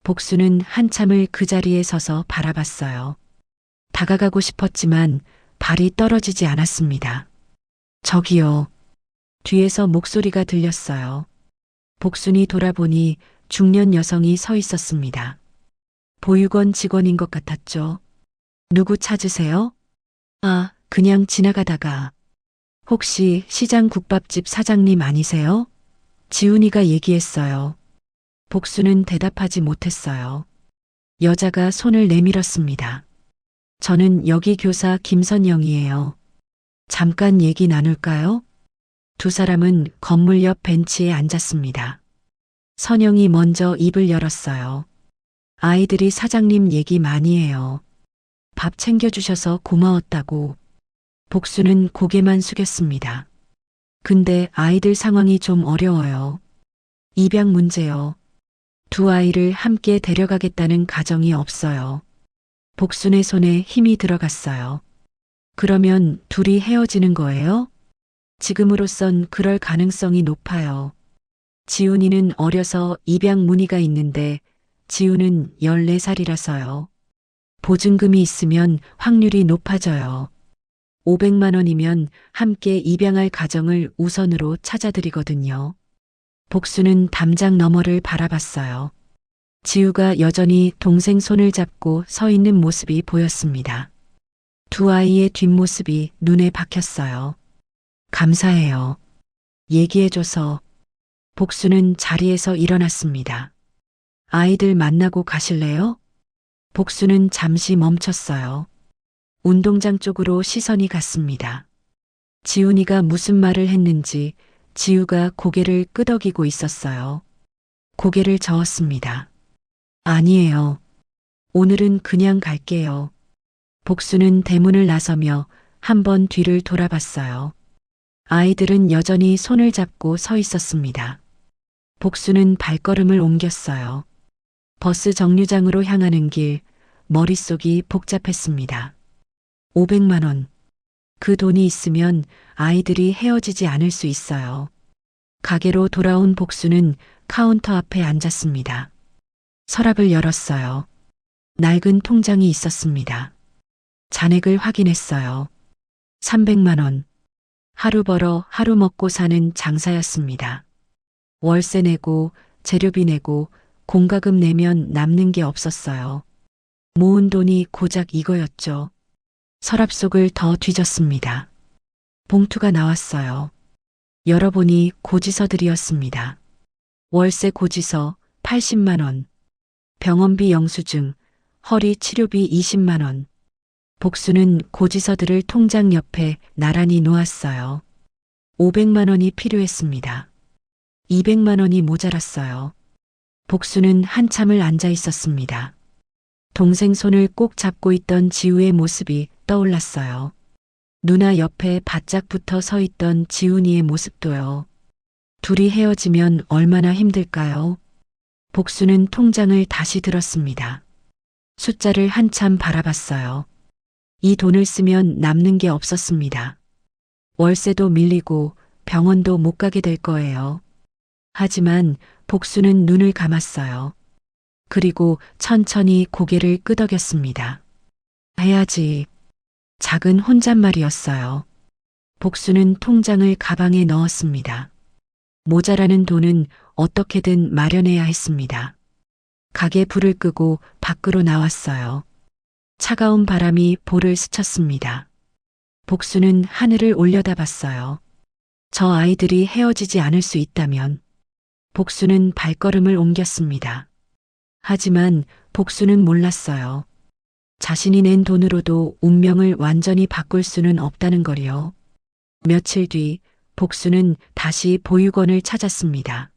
복수는 한참을 그 자리에 서서 바라봤어요. 다가가고 싶었지만 발이 떨어지지 않았습니다. 저기요. 뒤에서 목소리가 들렸어요. 복순이 돌아보니 중년 여성이 서 있었습니다. 보육원 직원인 것 같았죠. 누구 찾으세요? 아, 그냥 지나가다가. 혹시 시장 국밥집 사장님 아니세요? 지훈이가 얘기했어요. 복수는 대답하지 못했어요. 여자가 손을 내밀었습니다. 저는 여기 교사 김선영이에요. 잠깐 얘기 나눌까요? 2 사람은 건물 옆 벤치에 앉았습니다. 선영이 먼저 입을 열었어요. 아이들이 사장님 얘기 많이 해요. 밥 챙겨주셔서 고마웠다고. 복수는 고개만 숙였습니다. 근데 아이들 상황이 좀 어려워요. 입양 문제요. 2 아이를 함께 데려가겠다는 가정이 없어요. 복순의 손에 힘이 들어갔어요. 그러면 둘이 헤어지는 거예요? 지금으로선 그럴 가능성이 높아요. 지훈이는 어려서 입양 문의가 있는데 지훈은 14살이라서요. 보증금이 있으면 확률이 높아져요. 500만 원이면 함께 입양할 가정을 우선으로 찾아드리거든요. 복수는 담장 너머를 바라봤어요. 지우가 여전히 동생 손을 잡고 서 있는 모습이 보였습니다. 2 아이의 뒷모습이 눈에 박혔어요. 감사해요. 얘기해줘서. 복수는 자리에서 일어났습니다. 아이들 만나고 가실래요? 복수는 잠시 멈췄어요. 운동장 쪽으로 시선이 갔습니다. 지훈이가 무슨 말을 했는지 지우가 고개를 끄덕이고 있었어요. 고개를 저었습니다. 아니에요. 오늘은 그냥 갈게요. 복수는 대문을 나서며 한번 뒤를 돌아봤어요. 아이들은 여전히 손을 잡고 서 있었습니다. 복수는 발걸음을 옮겼어요. 버스 정류장으로 향하는 길, 머릿속이 복잡했습니다. 500만 원. 그 돈이 있으면 아이들이 헤어지지 않을 수 있어요. 가게로 돌아온 복수는 카운터 앞에 앉았습니다. 서랍을 열었어요. 낡은 통장이 있었습니다. 잔액을 확인했어요. 300만 원. 하루 벌어 하루 먹고 사는 장사였습니다. 월세 내고 재료비 내고 공과금 내면 남는 게 없었어요. 모은 돈이 고작 이거였죠. 서랍 속을 더 뒤졌습니다. 봉투가 나왔어요. 열어보니 고지서들이었습니다. 월세 고지서 80만 원, 병원비 영수증, 허리 치료비 20만 원. 복수는 고지서들을 통장 옆에 나란히 놓았어요. 500만 원이 필요했습니다. 200만 원이 모자랐어요. 복수는 한참을 앉아 있었습니다. 동생 손을 꼭 잡고 있던 지우의 모습이 떠올랐어요. 누나 옆에 바짝 붙어 서 있던 지훈이의 모습도요. 둘이 헤어지면 얼마나 힘들까요? 복수는 통장을 다시 들었습니다. 숫자를 한참 바라봤어요. 이 돈을 쓰면 남는 게 없었습니다. 월세도 밀리고 병원도 못 가게 될 거예요. 하지만 복수는 눈을 감았어요. 그리고 천천히 고개를 끄덕였습니다. 해야지. 작은 혼잣말이었어요. 복수는 통장을 가방에 넣었습니다. 모자라는 돈은 어떻게든 마련해야 했습니다. 가게 불을 끄고 밖으로 나왔어요. 차가운 바람이 볼을 스쳤습니다. 복수는 하늘을 올려다봤어요. 저 아이들이 헤어지지 않을 수 있다면. 복수는 발걸음을 옮겼습니다. 하지만 복수는 몰랐어요. 자신이 낸 돈으로도 운명을 완전히 바꿀 수는 없다는 거리요. 며칠 뒤 복수는 다시 보육원을 찾았습니다.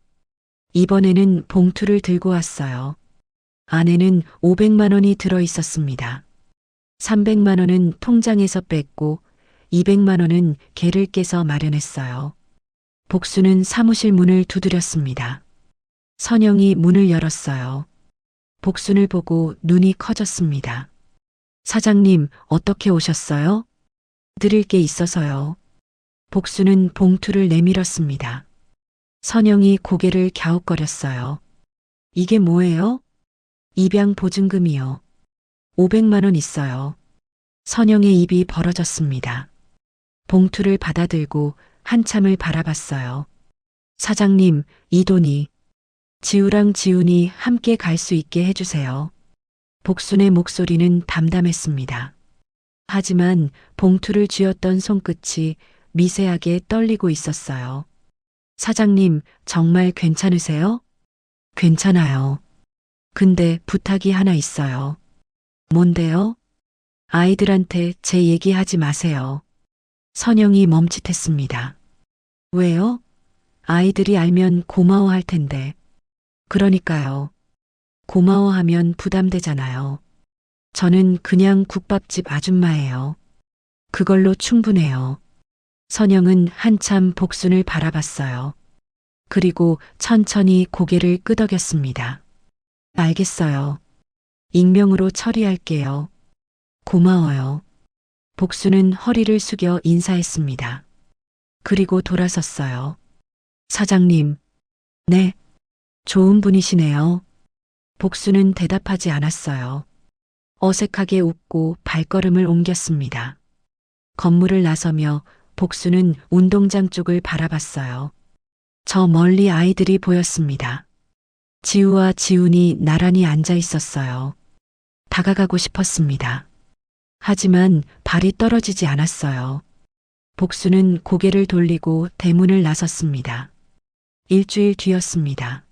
이번에는 봉투를 들고 왔어요. 안에는 500만 원이 들어 있었습니다. 300만 원은 통장에서 뺐고 200만 원은 개를 깨서 마련했어요. 복수는 사무실 문을 두드렸습니다. 선영이 문을 열었어요. 복순을 보고 눈이 커졌습니다. 사장님, 어떻게 오셨어요? 드릴 게 있어서요. 복수는 봉투를 내밀었습니다. 선영이 고개를 갸웃거렸어요. 이게 뭐예요? 입양 보증금이요. 500만 원 있어요. 선영의 입이 벌어졌습니다. 봉투를 받아들고 한참을 바라봤어요. 사장님, 이 돈이 지우랑 지훈이 함께 갈 수 있게 해주세요. 복순의 목소리는 담담했습니다. 하지만 봉투를 쥐었던 손끝이 미세하게 떨리고 있었어요. 사장님, 정말 괜찮으세요? 괜찮아요. 근데 부탁이 하나 있어요. 뭔데요? 아이들한테 제 얘기하지 마세요. 선영이 멈칫했습니다. 왜요? 아이들이 알면 고마워할 텐데. 그러니까요. 고마워하면 부담되잖아요. 저는 그냥 국밥집 아줌마예요. 그걸로 충분해요. 선영은 한참 복순을 바라봤어요. 그리고 천천히 고개를 끄덕였습니다. 알겠어요. 익명으로 처리할게요. 고마워요. 복순은 허리를 숙여 인사했습니다. 그리고 돌아섰어요. 사장님. 네. 좋은 분이시네요. 복순은 대답하지 않았어요. 어색하게 웃고 발걸음을 옮겼습니다. 건물을 나서며 복순은 운동장 쪽을 바라봤어요. 저 멀리 아이들이 보였습니다. 지우와 지훈이 나란히 앉아 있었어요. 다가가고 싶었습니다. 하지만 발이 떨어지지 않았어요. 복순은 고개를 돌리고 대문을 나섰습니다. 일주일 뒤였습니다.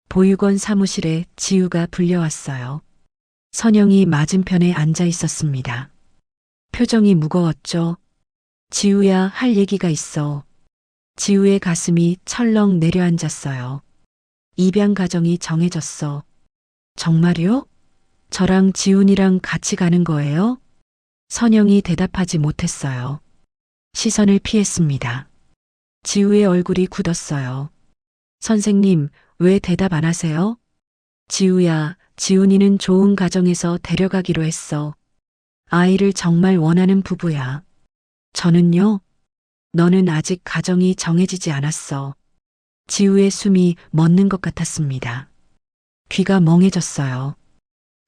보육원 사무실에 지우가 불려왔어요. 선영이 맞은편에 앉아 있었습니다. 표정이 무거웠죠. 지우야, 할 얘기가 있어. 지우의 가슴이 철렁 내려앉았어요. 입양 가정이 정해졌어. 정말요? 저랑 지훈이랑 같이 가는 거예요? 선영이 대답하지 못했어요. 시선을 피했습니다. 지우의 얼굴이 굳었어요. 선생님, 왜 대답 안 하세요? 지우야, 지훈이는 좋은 가정에서 데려가기로 했어. 아이를 정말 원하는 부부야. 저는요? 너는 아직 가정이 정해지지 않았어. 지우의 숨이 멎는 것 같았습니다. 귀가 멍해졌어요.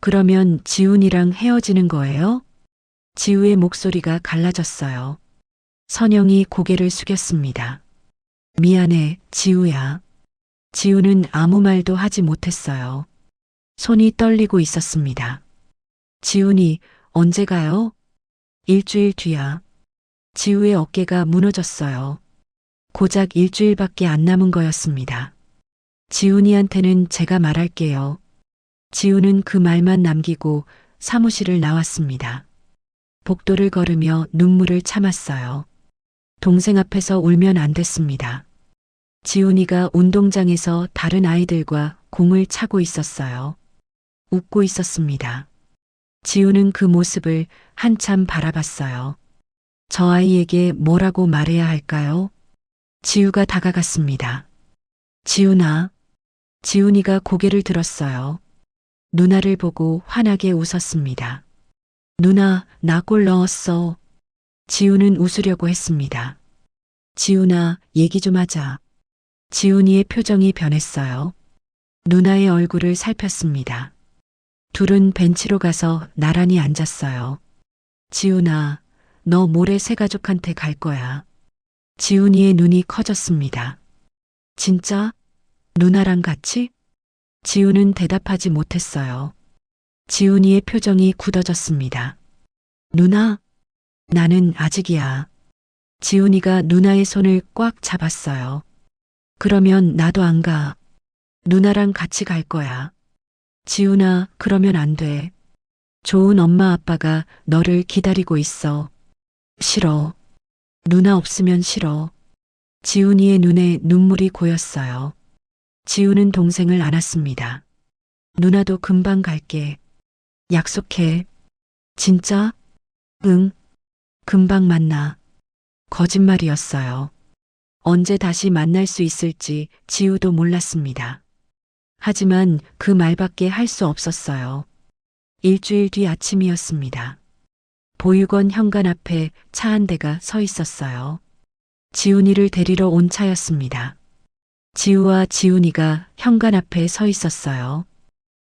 그러면 지훈이랑 헤어지는 거예요? 지우의 목소리가 갈라졌어요. 선영이 고개를 숙였습니다. 미안해, 지우야. 지우는 아무 말도 하지 못했어요. 손이 떨리고 있었습니다. 지훈이 언제 가요? 일주일 뒤야. 지우의 어깨가 무너졌어요. 고작 일주일밖에 안 남은 거였습니다. 지훈이한테는 제가 말할게요. 지우는 그 말만 남기고 사무실을 나왔습니다. 복도를 걸으며 눈물을 참았어요. 동생 앞에서 울면 안 됐습니다. 지훈이가 운동장에서 다른 아이들과 공을 차고 있었어요. 웃고 있었습니다. 지우는 그 모습을 한참 바라봤어요. 저 아이에게 뭐라고 말해야 할까요? 지우가 다가갔습니다. 지훈아. 지훈이가 고개를 들었어요. 누나를 보고 환하게 웃었습니다. 누나, 나 골 넣었어. 지훈은 웃으려고 했습니다. 지훈아, 얘기 좀 하자. 지훈이의 표정이 변했어요. 누나의 얼굴을 살폈습니다. 둘은 벤치로 가서 나란히 앉았어요. 지훈아, 너 모레 새가족한테 갈 거야. 지훈이의 눈이 커졌습니다. 진짜? 누나랑 같이? 지훈은 대답하지 못했어요. 지훈이의 표정이 굳어졌습니다. 누나? 나는 아직이야. 지훈이가 누나의 손을 꽉 잡았어요. 그러면 나도 안 가. 누나랑 같이 갈 거야. 지훈아, 그러면 안 돼. 좋은 엄마 아빠가 너를 기다리고 있어. 싫어. 누나 없으면 싫어. 지훈이의 눈에 눈물이 고였어요. 지훈은 동생을 안았습니다. 누나도 금방 갈게. 약속해. 진짜? 응. 금방 만나. 거짓말이었어요. 언제 다시 만날 수 있을지 지우도 몰랐습니다. 하지만 그 말밖에 할 수 없었어요. 일주일 뒤 아침이었습니다. 보육원 현관 앞에 차 한 대가 서 있었어요. 지훈이를 데리러 온 차였습니다. 지우와 지훈이가 현관 앞에 서 있었어요.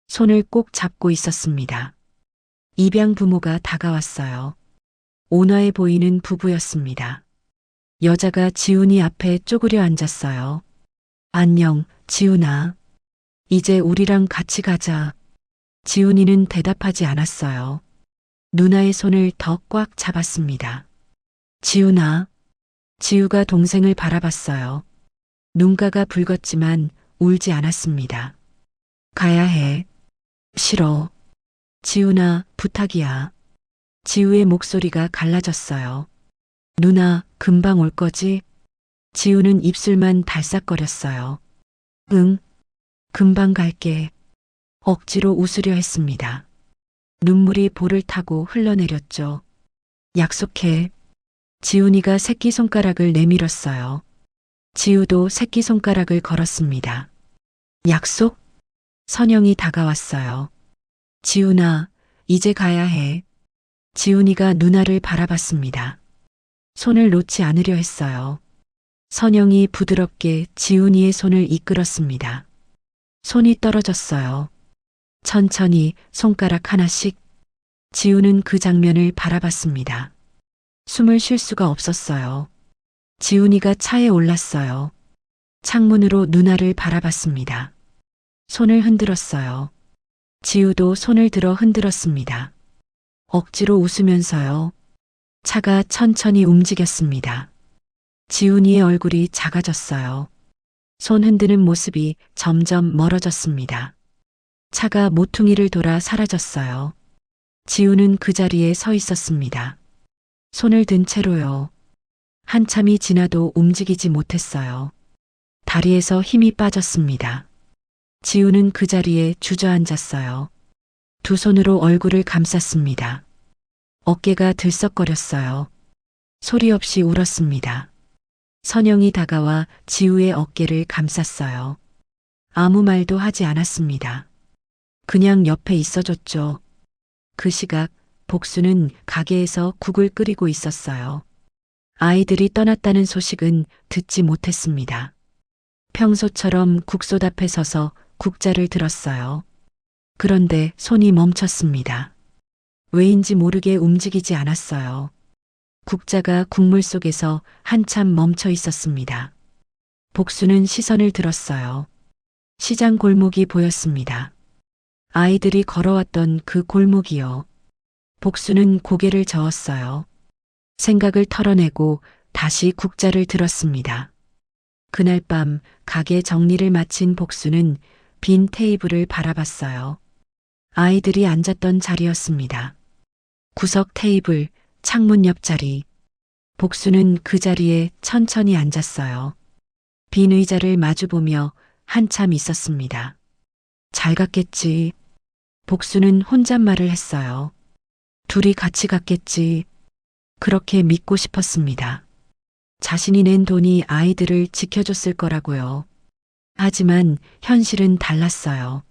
손을 꼭 잡고 있었습니다. 입양 부모가 다가왔어요. 온화해 보이는 부부였습니다. 여자가 지훈이 앞에 쪼그려 앉았어요. 안녕, 지훈아. 이제 우리랑 같이 가자. 지훈이는 대답하지 않았어요. 누나의 손을 더 꽉 잡았습니다. 지훈아. 지우가 동생을 바라봤어요. 눈가가 붉었지만 울지 않았습니다. 가야 해. 싫어. 지훈아, 부탁이야. 지우의 목소리가 갈라졌어요. 누나, 금방 올 거지? 지우는 입술만 달싹거렸어요. 응, 금방 갈게. 억지로 웃으려 했습니다. 눈물이 볼을 타고 흘러내렸죠. 약속해. 지훈이가 새끼손가락을 내밀었어요. 지우도 새끼손가락을 걸었습니다. 약속? 선영이 다가왔어요. 지훈아, 이제 가야 해. 지훈이가 누나를 바라봤습니다. 손을 놓지 않으려 했어요. 선영이 부드럽게 지훈이의 손을 이끌었습니다. 손이 떨어졌어요. 천천히 손가락 하나씩. 지훈은 그 장면을 바라봤습니다. 숨을 쉴 수가 없었어요. 지훈이가 차에 올랐어요. 창문으로 누나를 바라봤습니다. 손을 흔들었어요. 지우도 손을 들어 흔들었습니다. 억지로 웃으면서요. 차가 천천히 움직였습니다. 지훈이의 얼굴이 작아졌어요. 손 흔드는 모습이 점점 멀어졌습니다. 차가 모퉁이를 돌아 사라졌어요. 지우는 그 자리에 서 있었습니다. 손을 든 채로요. 한참이 지나도 움직이지 못했어요. 다리에서 힘이 빠졌습니다. 지우는 그 자리에 주저앉았어요. 두 손으로 얼굴을 감쌌습니다. 어깨가 들썩거렸어요. 소리 없이 울었습니다. 선영이 다가와 지우의 어깨를 감쌌어요. 아무 말도 하지 않았습니다. 그냥 옆에 있어줬죠. 그 시각 복수는 가게에서 국을 끓이고 있었어요. 아이들이 떠났다는 소식은 듣지 못했습니다. 평소처럼 국솥 앞에 서서 국자를 들었어요. 그런데 손이 멈췄습니다. 왜인지 모르게 움직이지 않았어요. 국자가 국물 속에서 한참 멈춰 있었습니다. 복수는 시선을 들었어요. 시장 골목이 보였습니다. 아이들이 걸어왔던 그 골목이요. 복수는 고개를 저었어요. 생각을 털어내고 다시 국자를 들었습니다. 그날 밤 가게 정리를 마친 복수는 빈 테이블을 바라봤어요. 아이들이 앉았던 자리였습니다. 구석 테이블, 창문 옆자리. 복수는 그 자리에 천천히 앉았어요. 빈 의자를 마주보며 한참 있었습니다. 잘 갔겠지. 복수는 혼잣말을 했어요. 둘이 같이 갔겠지. 그렇게 믿고 싶었습니다. 자신이 낸 돈이 아이들을 지켜줬을 거라고요. 하지만 현실은 달랐어요.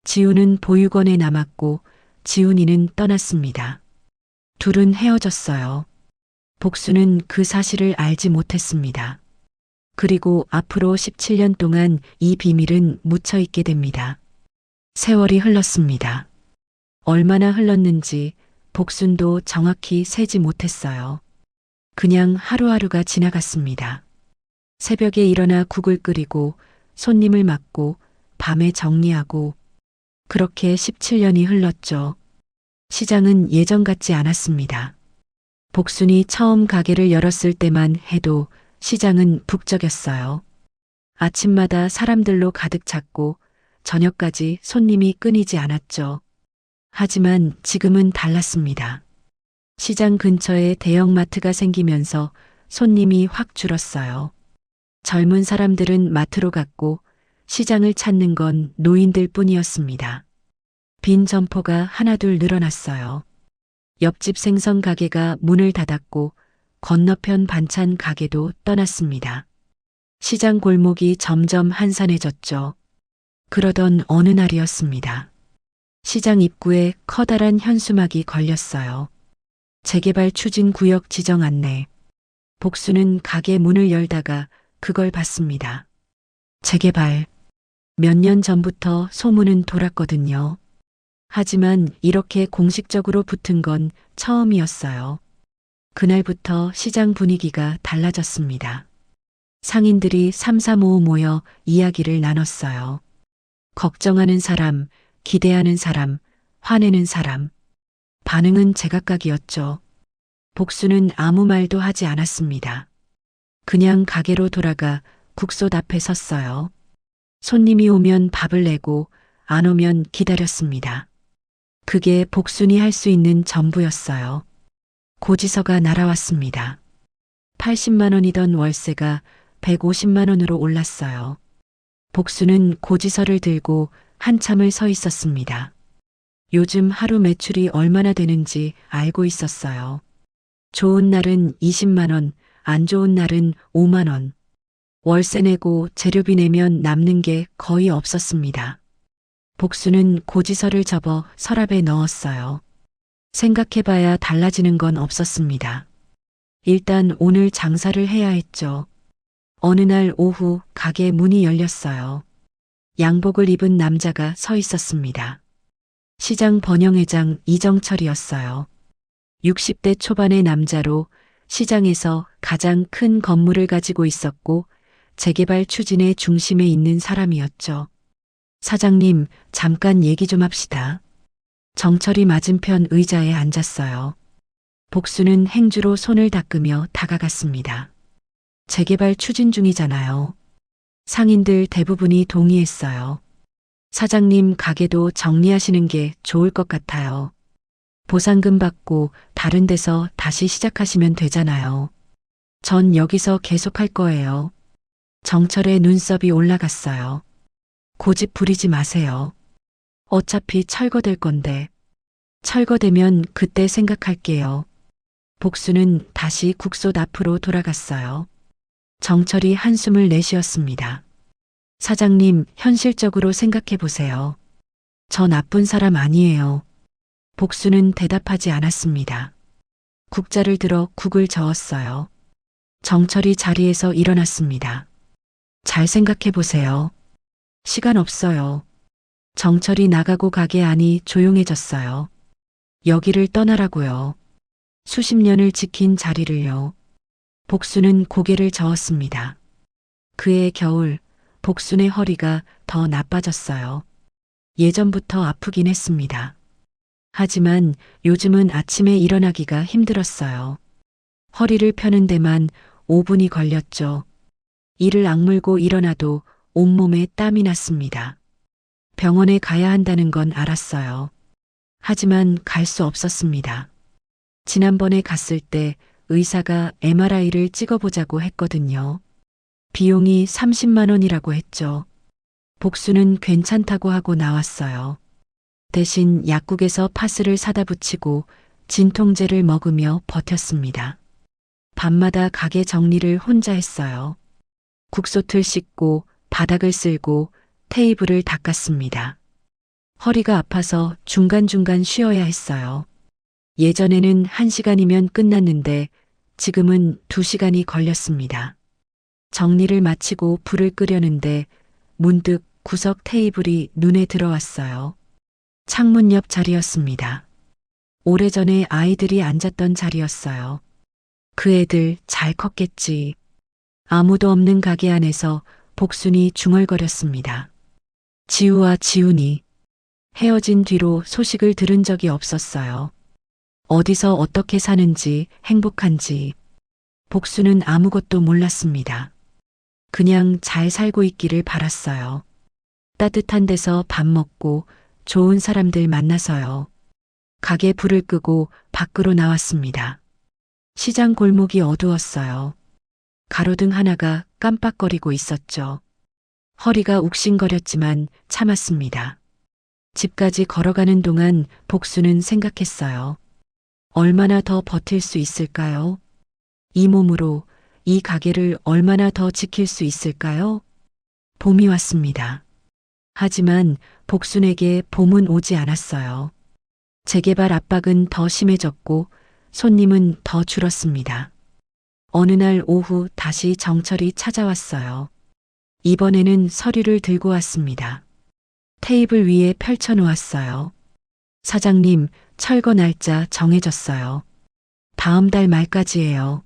지훈은 보육원에 남았고 지훈이는 떠났습니다. 둘은 헤어졌어요. 복수는 그 사실을 알지 못했습니다. 그리고 앞으로 17년 동안 이 비밀은 묻혀 있게 됩니다. 세월이 흘렀습니다. 얼마나 흘렀는지 복순도 정확히 세지 못했어요. 그냥 하루하루가 지나갔습니다. 새벽에 일어나 국을 끓이고 손님을 맞고 밤에 정리하고 그렇게 17년이 흘렀죠. 시장은 예전 같지 않았습니다. 복순이 처음 가게를 열었을 때만 해도 시장은 북적였어요. 아침마다 사람들로 가득 찼고 저녁까지 손님이 끊이지 않았죠. 하지만 지금은 달랐습니다. 시장 근처에 대형마트가 생기면서 손님이 확 줄었어요. 젊은 사람들은 마트로 갔고 시장을 찾는 건 노인들 뿐이었습니다. 빈 점포가 하나둘 늘어났어요. 옆집 생선 가게가 문을 닫았고 건너편 반찬 가게도 떠났습니다. 시장 골목이 점점 한산해졌죠. 그러던 어느 날이었습니다. 시장 입구에 커다란 현수막이 걸렸어요. 재개발 추진 구역 지정 안내. 복수는 가게 문을 열다가 그걸 봤습니다. 재개발. 몇 년 전부터 소문은 돌았거든요. 하지만 이렇게 공식적으로 붙은 건 처음이었어요. 그날부터 시장 분위기가 달라졌습니다. 상인들이 삼삼오오 모여 이야기를 나눴어요. 걱정하는 사람, 기대하는 사람, 화내는 사람. 반응은 제각각이었죠. 복수는 아무 말도 하지 않았습니다. 그냥 가게로 돌아가 국솥 앞에 섰어요. 손님이 오면 밥을 내고 안 오면 기다렸습니다. 그게 복순이 할 수 있는 전부였어요. 고지서가 날아왔습니다. 80만 원이던 월세가 150만 원으로 올랐어요. 복수는 고지서를 들고 한참을 서 있었습니다. 요즘 하루 매출이 얼마나 되는지 알고 있었어요. 좋은 날은 20만 원, 안 좋은 날은 5만 원. 월세 내고 재료비 내면 남는 게 거의 없었습니다. 복수는 고지서를 접어 서랍에 넣었어요. 생각해봐야 달라지는 건 없었습니다. 일단 오늘 장사를 해야 했죠. 어느 날 오후 가게 문이 열렸어요. 양복을 입은 남자가 서 있었습니다. 시장 번영회장 이정철이었어요. 60대 초반의 남자로 시장에서 가장 큰 건물을 가지고 있었고 재개발 추진의 중심에 있는 사람이었죠. 사장님, 잠깐 얘기 좀 합시다. 정철이 맞은편 의자에 앉았어요. 복수는 행주로 손을 닦으며 다가갔습니다. 재개발 추진 중이잖아요. 상인들 대부분이 동의했어요. 사장님 가게도 정리하시는 게 좋을 것 같아요. 보상금 받고 다른 데서 다시 시작하시면 되잖아요. 전 여기서 계속할 거예요. 정철의 눈썹이 올라갔어요. 고집 부리지 마세요. 어차피 철거될 건데. 철거되면 그때 생각할게요. 복수는 다시 국솥 앞으로 돌아갔어요. 정철이 한숨을 내쉬었습니다. 사장님, 현실적으로 생각해 보세요. 저 나쁜 사람 아니에요. 복수는 대답하지 않았습니다. 국자를 들어 국을 저었어요. 정철이 자리에서 일어났습니다. 잘 생각해 보세요. 시간 없어요. 정철이 나가고 가게 안이 조용해졌어요. 여기를 떠나라고요. 수십 년을 지킨 자리를요. 복수는 고개를 저었습니다. 그해 겨울, 복순의 허리가 더 나빠졌어요. 예전부터 아프긴 했습니다. 하지만 요즘은 아침에 일어나기가 힘들었어요. 허리를 펴는 데만 5분이 걸렸죠. 이를 악물고 일어나도 온몸에 땀이 났습니다. 병원에 가야 한다는 건 알았어요. 하지만 갈 수 없었습니다. 지난번에 갔을 때 의사가 MRI를 찍어보자고 했거든요. 비용이 30만 원이라고 했죠. 복수는 괜찮다고 하고 나왔어요. 대신 약국에서 파스를 사다 붙이고 진통제를 먹으며 버텼습니다. 밤마다 가게 정리를 혼자 했어요. 국솥을 씻고 바닥을 쓸고 테이블을 닦았습니다. 허리가 아파서 중간중간 쉬어야 했어요. 예전에는 1시간이면 끝났는데 지금은 2시간이 걸렸습니다. 정리를 마치고 불을 끄려는데 문득 구석 테이블이 눈에 들어왔어요. 창문 옆 자리였습니다. 오래전에 아이들이 앉았던 자리였어요. 그 애들 잘 컸겠지. 아무도 없는 가게 안에서 복순이 중얼거렸습니다. 지우와 지훈이 헤어진 뒤로 소식을 들은 적이 없었어요. 어디서 어떻게 사는지 행복한지 복수는 아무것도 몰랐습니다. 그냥 잘 살고 있기를 바랐어요. 따뜻한 데서 밥 먹고 좋은 사람들 만나서요. 가게 불을 끄고 밖으로 나왔습니다. 시장 골목이 어두웠어요. 가로등 하나가 깜빡거리고 있었죠. 허리가 욱신거렸지만 참았습니다. 집까지 걸어가는 동안 복수는 생각했어요. 얼마나 더 버틸 수 있을까요? 이 몸으로 이 가게를 얼마나 더 지킬 수 있을까요? 봄이 왔습니다. 하지만 복순에게 봄은 오지 않았어요. 재개발 압박은 더 심해졌고 손님은 더 줄었습니다. 어느 날 오후 다시 정철이 찾아왔어요. 이번에는 서류를 들고 왔습니다. 테이블 위에 펼쳐놓았어요. 사장님, 철거 날짜 정해졌어요. 다음 달 말까지예요.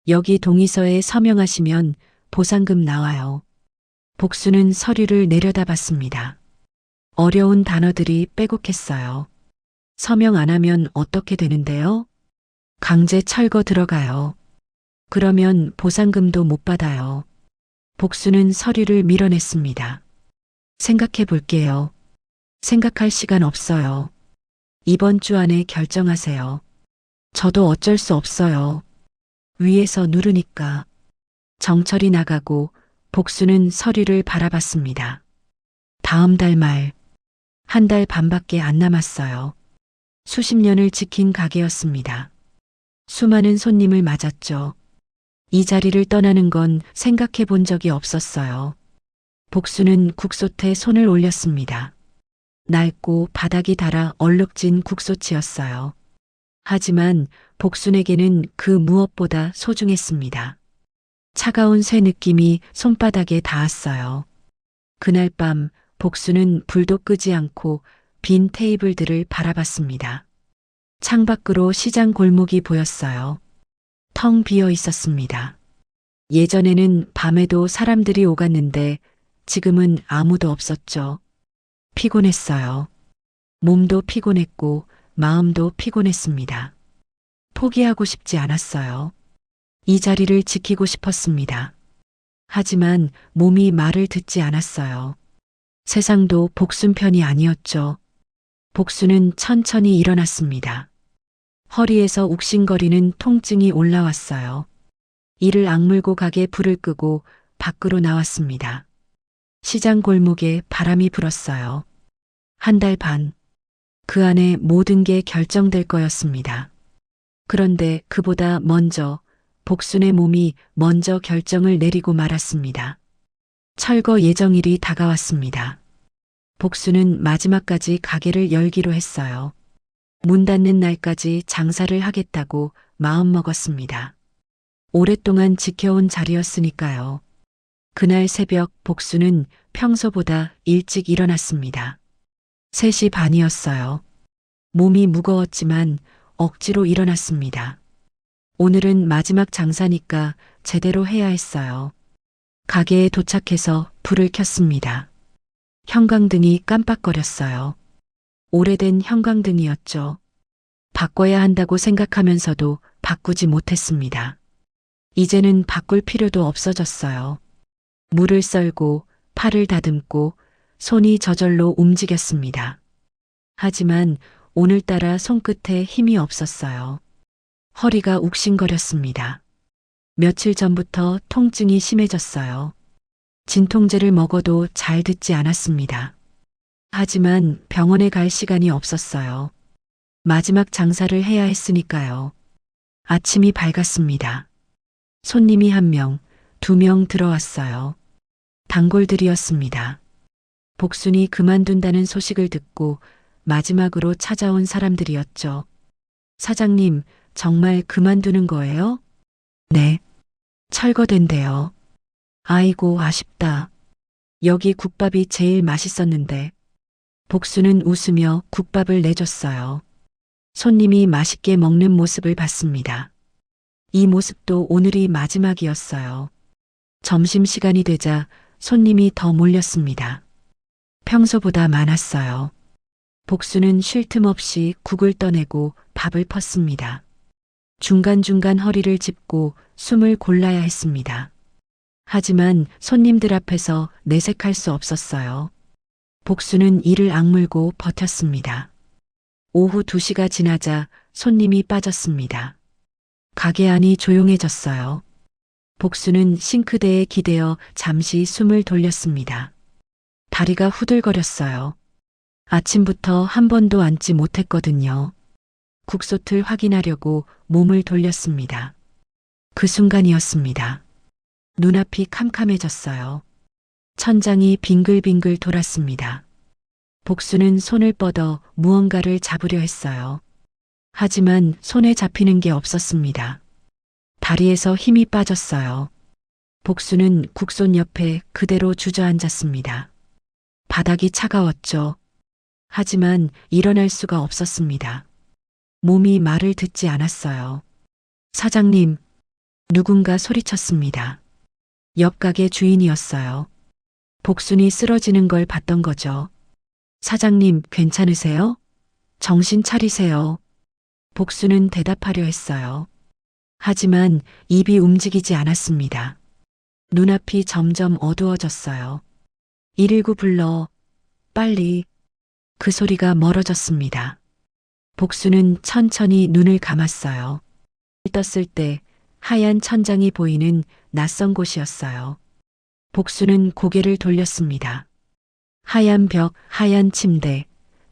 여기 동의서에 서명하시면 보상금 나와요. 복수는 서류를 내려다봤습니다. 어려운 단어들이 빼곡했어요. 서명 안 하면 어떻게 되는데요? 강제 철거 들어가요. 그러면 보상금도 못 받아요. 복수는 서류를 밀어냈습니다. 생각해 볼게요. 생각할 시간 없어요. 이번 주 안에 결정하세요. 저도 어쩔 수 없어요. 위에서 누르니까. 정철이 나가고 복수는 서류를 바라봤습니다. 다음 달 말, 1달 반밖에 안 남았어요. 수십 년을 지킨 가게였습니다. 수많은 손님을 맞았죠. 이 자리를 떠나는 건 생각해 본 적이 없었어요. 복수는 국솥에 손을 올렸습니다. 낡고 바닥이 닳아 얼룩진 국솥이었어요. 하지만 복순에게는 그 무엇보다 소중했습니다. 차가운 쇠 느낌이 손바닥에 닿았어요. 그날 밤 복수는 불도 끄지 않고 빈 테이블들을 바라봤습니다. 창밖으로 시장 골목이 보였어요. 텅 비어 있었습니다. 예전에는 밤에도 사람들이 오갔는데 지금은 아무도 없었죠. 피곤했어요. 몸도 피곤했고 마음도 피곤했습니다. 포기하고 싶지 않았어요. 이 자리를 지키고 싶었습니다. 하지만 몸이 말을 듣지 않았어요. 세상도 복순 편이 아니었죠. 복순은 천천히 일어났습니다. 허리에서 욱신거리는 통증이 올라왔어요. 이를 악물고 가게 불을 끄고 밖으로 나왔습니다. 시장 골목에 바람이 불었어요. 1달 반. 그 안에 모든 게 결정될 거였습니다. 그런데 그보다 먼저 복순의 몸이 먼저 결정을 내리고 말았습니다. 철거 예정일이 다가왔습니다. 복순은 마지막까지 가게를 열기로 했어요. 문 닫는 날까지 장사를 하겠다고 마음먹었습니다. 오랫동안 지켜온 자리였으니까요. 그날 새벽 복수는 평소보다 일찍 일어났습니다. 3시 반이었어요. 몸이 무거웠지만 억지로 일어났습니다. 오늘은 마지막 장사니까 제대로 해야 했어요. 가게에 도착해서 불을 켰습니다. 형광등이 깜빡거렸어요. 오래된 형광등이었죠. 바꿔야 한다고 생각하면서도 바꾸지 못했습니다. 이제는 바꿀 필요도 없어졌어요. 물을 썰고 팔을 다듬고 손이 저절로 움직였습니다. 하지만 오늘따라 손끝에 힘이 없었어요. 허리가 욱신거렸습니다. 며칠 전부터 통증이 심해졌어요. 진통제를 먹어도 잘 듣지 않았습니다. 하지만 병원에 갈 시간이 없었어요. 마지막 장사를 해야 했으니까요. 아침이 밝았습니다. 손님이 1명, 2명 들어왔어요. 단골들이었습니다. 복순이 그만둔다는 소식을 듣고 마지막으로 찾아온 사람들이었죠. 사장님, 정말 그만두는 거예요? 네. 철거된대요. 아이고, 아쉽다. 여기 국밥이 제일 맛있었는데. 복수는 웃으며 국밥을 내줬어요. 손님이 맛있게 먹는 모습을 봤습니다. 이 모습도 오늘이 마지막이었어요. 점심시간이 되자 손님이 더 몰렸습니다. 평소보다 많았어요. 복수는 쉴 틈 없이 국을 떠내고 밥을 펐습니다. 중간중간 허리를 짚고 숨을 골라야 했습니다. 하지만 손님들 앞에서 내색할 수 없었어요. 복수는 이를 악물고 버텼습니다. 오후 2시가 지나자 손님이 빠졌습니다. 가게 안이 조용해졌어요. 복수는 싱크대에 기대어 잠시 숨을 돌렸습니다. 다리가 후들거렸어요. 아침부터 한 번도 앉지 못했거든요. 국솥을 확인하려고 몸을 돌렸습니다. 그 순간이었습니다. 눈앞이 캄캄해졌어요. 천장이 빙글빙글 돌았습니다. 복수는 손을 뻗어 무언가를 잡으려 했어요. 하지만 손에 잡히는 게 없었습니다. 다리에서 힘이 빠졌어요. 복수는 국솥 옆에 그대로 주저앉았습니다. 바닥이 차가웠죠. 하지만 일어날 수가 없었습니다. 몸이 말을 듣지 않았어요. 사장님, 누군가 소리쳤습니다. 옆 가게 주인이었어요. 복순이 쓰러지는 걸 봤던 거죠. 사장님, 괜찮으세요? 정신 차리세요. 복수는 대답하려 했어요. 하지만 입이 움직이지 않았습니다. 눈앞이 점점 어두워졌어요. 119 불러, 빨리. 그 소리가 멀어졌습니다. 복수는 천천히 눈을 감았어요. 떴을 때 하얀 천장이 보이는 낯선 곳이었어요. 복수는 고개를 돌렸습니다. 하얀 벽, 하얀 침대,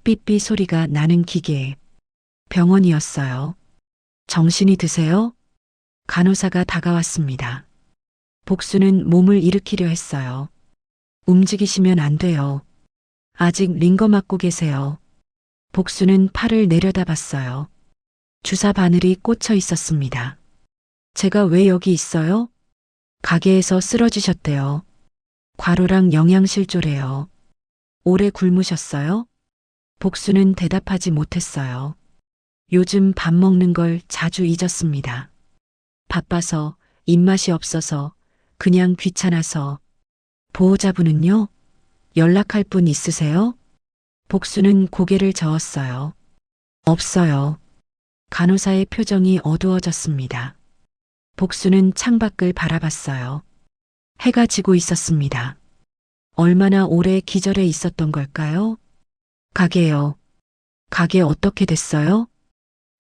삐삐 소리가 나는 기계. 병원이었어요. 정신이 드세요? 간호사가 다가왔습니다. 복수는 몸을 일으키려 했어요. 움직이시면 안 돼요. 아직 링거 맞고 계세요. 복수는 팔을 내려다봤어요. 주사 바늘이 꽂혀 있었습니다. 제가 왜 여기 있어요? 가게에서 쓰러지셨대요. 과로랑 영양실조래요. 오래 굶으셨어요? 복수는 대답하지 못했어요. 요즘 밥 먹는 걸 자주 잊었습니다. 바빠서, 입맛이 없어서, 그냥 귀찮아서. 보호자분은요? 연락할 분 있으세요? 복수는 고개를 저었어요. 없어요. 간호사의 표정이 어두워졌습니다. 복수는 창밖을 바라봤어요. 해가 지고 있었습니다. 얼마나 오래 기절해 있었던 걸까요? 가게요. 가게 어떻게 됐어요?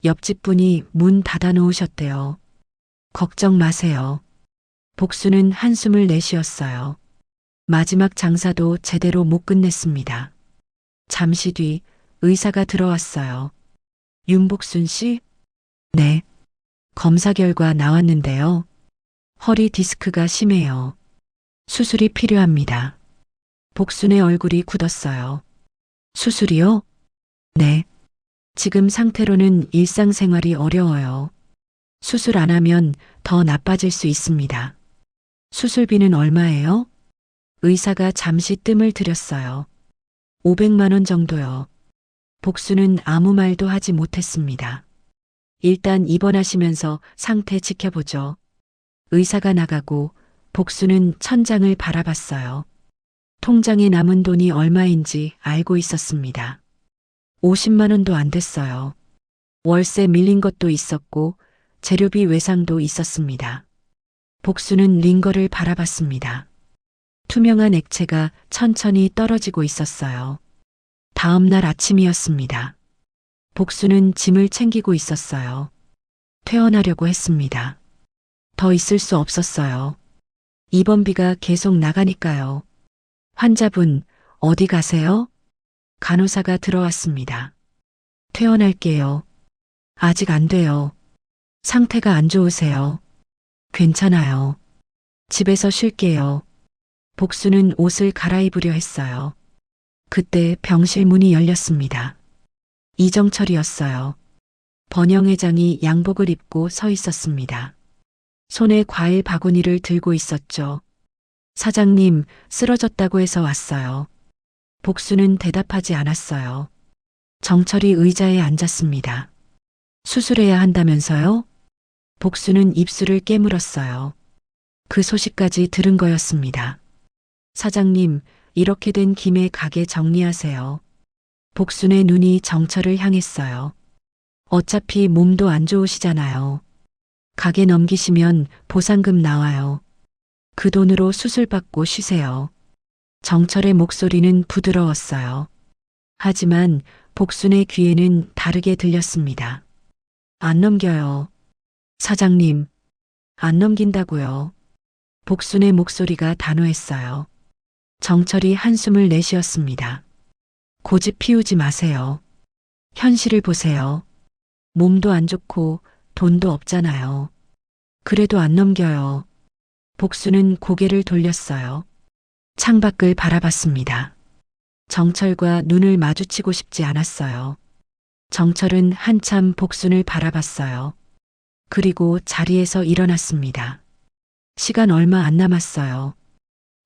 옆집 분이 문 닫아 놓으셨대요. 걱정 마세요. 복수는 한숨을 내쉬었어요. 마지막 장사도 제대로 못 끝냈습니다. 잠시 뒤 의사가 들어왔어요. 윤복순 씨? 네. 검사 결과 나왔는데요. 허리 디스크가 심해요. 수술이 필요합니다. 복순의 얼굴이 굳었어요. 수술이요? 네. 지금 상태로는 일상생활이 어려워요. 수술 안 하면 더 나빠질 수 있습니다. 수술비는 얼마예요? 의사가 잠시 뜸을 들였어요. 500만 원 정도요. 복수는 아무 말도 하지 못했습니다. 일단 입원하시면서 상태 지켜보죠. 의사가 나가고 복수는 천장을 바라봤어요. 통장에 남은 돈이 얼마인지 알고 있었습니다. 50만 원도 안 됐어요. 월세 밀린 것도 있었고 재료비 외상도 있었습니다. 복수는 링거를 바라봤습니다. 투명한 액체가 천천히 떨어지고 있었어요. 다음 날 아침이었습니다. 복수는 짐을 챙기고 있었어요. 퇴원하려고 했습니다. 더 있을 수 없었어요. 입원비가 계속 나가니까요. 환자분, 어디 가세요? 간호사가 들어왔습니다. 퇴원할게요. 아직 안 돼요. 상태가 안 좋으세요. 괜찮아요. 집에서 쉴게요. 복수는 옷을 갈아입으려 했어요. 그때 병실 문이 열렸습니다. 이정철이었어요. 번영 회장이 양복을 입고 서 있었습니다. 손에 과일 바구니를 들고 있었죠. 사장님, 쓰러졌다고 해서 왔어요. 복수는 대답하지 않았어요. 정철이 의자에 앉았습니다. 수술해야 한다면서요? 복수는 입술을 깨물었어요. 그 소식까지 들은 거였습니다. 사장님, 이렇게 된 김에 가게 정리하세요. 복순의 눈이 정철을 향했어요. 어차피 몸도 안 좋으시잖아요. 가게 넘기시면 보상금 나와요. 그 돈으로 수술 받고 쉬세요. 정철의 목소리는 부드러웠어요. 하지만 복순의 귀에는 다르게 들렸습니다. 안 넘겨요. 사장님, 안 넘긴다고요. 복순의 목소리가 단호했어요. 정철이 한숨을 내쉬었습니다. 고집 피우지 마세요. 현실을 보세요. 몸도 안 좋고 돈도 없잖아요. 그래도 안 넘겨요. 복수는 고개를 돌렸어요. 창밖을 바라봤습니다. 정철과 눈을 마주치고 싶지 않았어요. 정철은 한참 복순을 바라봤어요. 그리고 자리에서 일어났습니다. 시간 얼마 안 남았어요.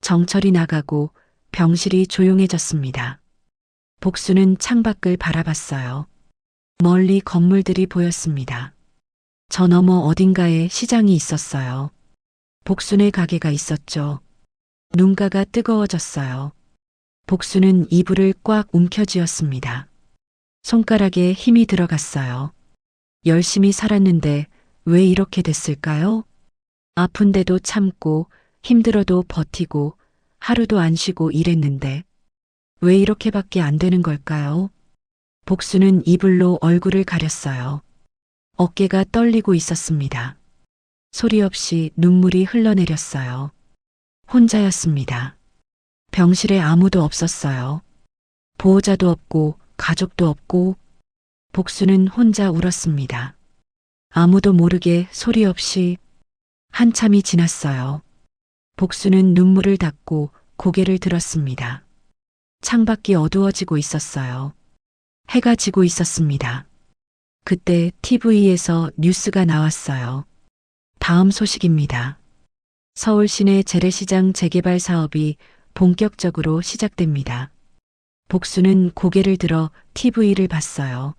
정철이 나가고 병실이 조용해졌습니다. 복수는 창밖을 바라봤어요. 멀리 건물들이 보였습니다. 저 너머 어딘가에 시장이 있었어요. 복순의 가게가 있었죠. 눈가가 뜨거워졌어요. 복수는 이불을 꽉 움켜쥐었습니다. 손가락에 힘이 들어갔어요. 열심히 살았는데 왜 이렇게 됐을까요? 아픈데도 참고 힘들어도 버티고 하루도 안 쉬고 일했는데 왜 이렇게밖에 안 되는 걸까요? 복수는 이불로 얼굴을 가렸어요. 어깨가 떨리고 있었습니다. 소리 없이 눈물이 흘러내렸어요. 혼자였습니다. 병실에 아무도 없었어요. 보호자도 없고 가족도 없고 복수는 혼자 울었습니다. 아무도 모르게 소리 없이 한참이 지났어요. 복수는 눈물을 닦고 고개를 들었습니다. 창밖이 어두워지고 있었어요. 해가 지고 있었습니다. 그때 TV에서 뉴스가 나왔어요. 다음 소식입니다. 서울 시내 재래시장 재개발 사업이 본격적으로 시작됩니다. 복수는 고개를 들어 TV를 봤어요.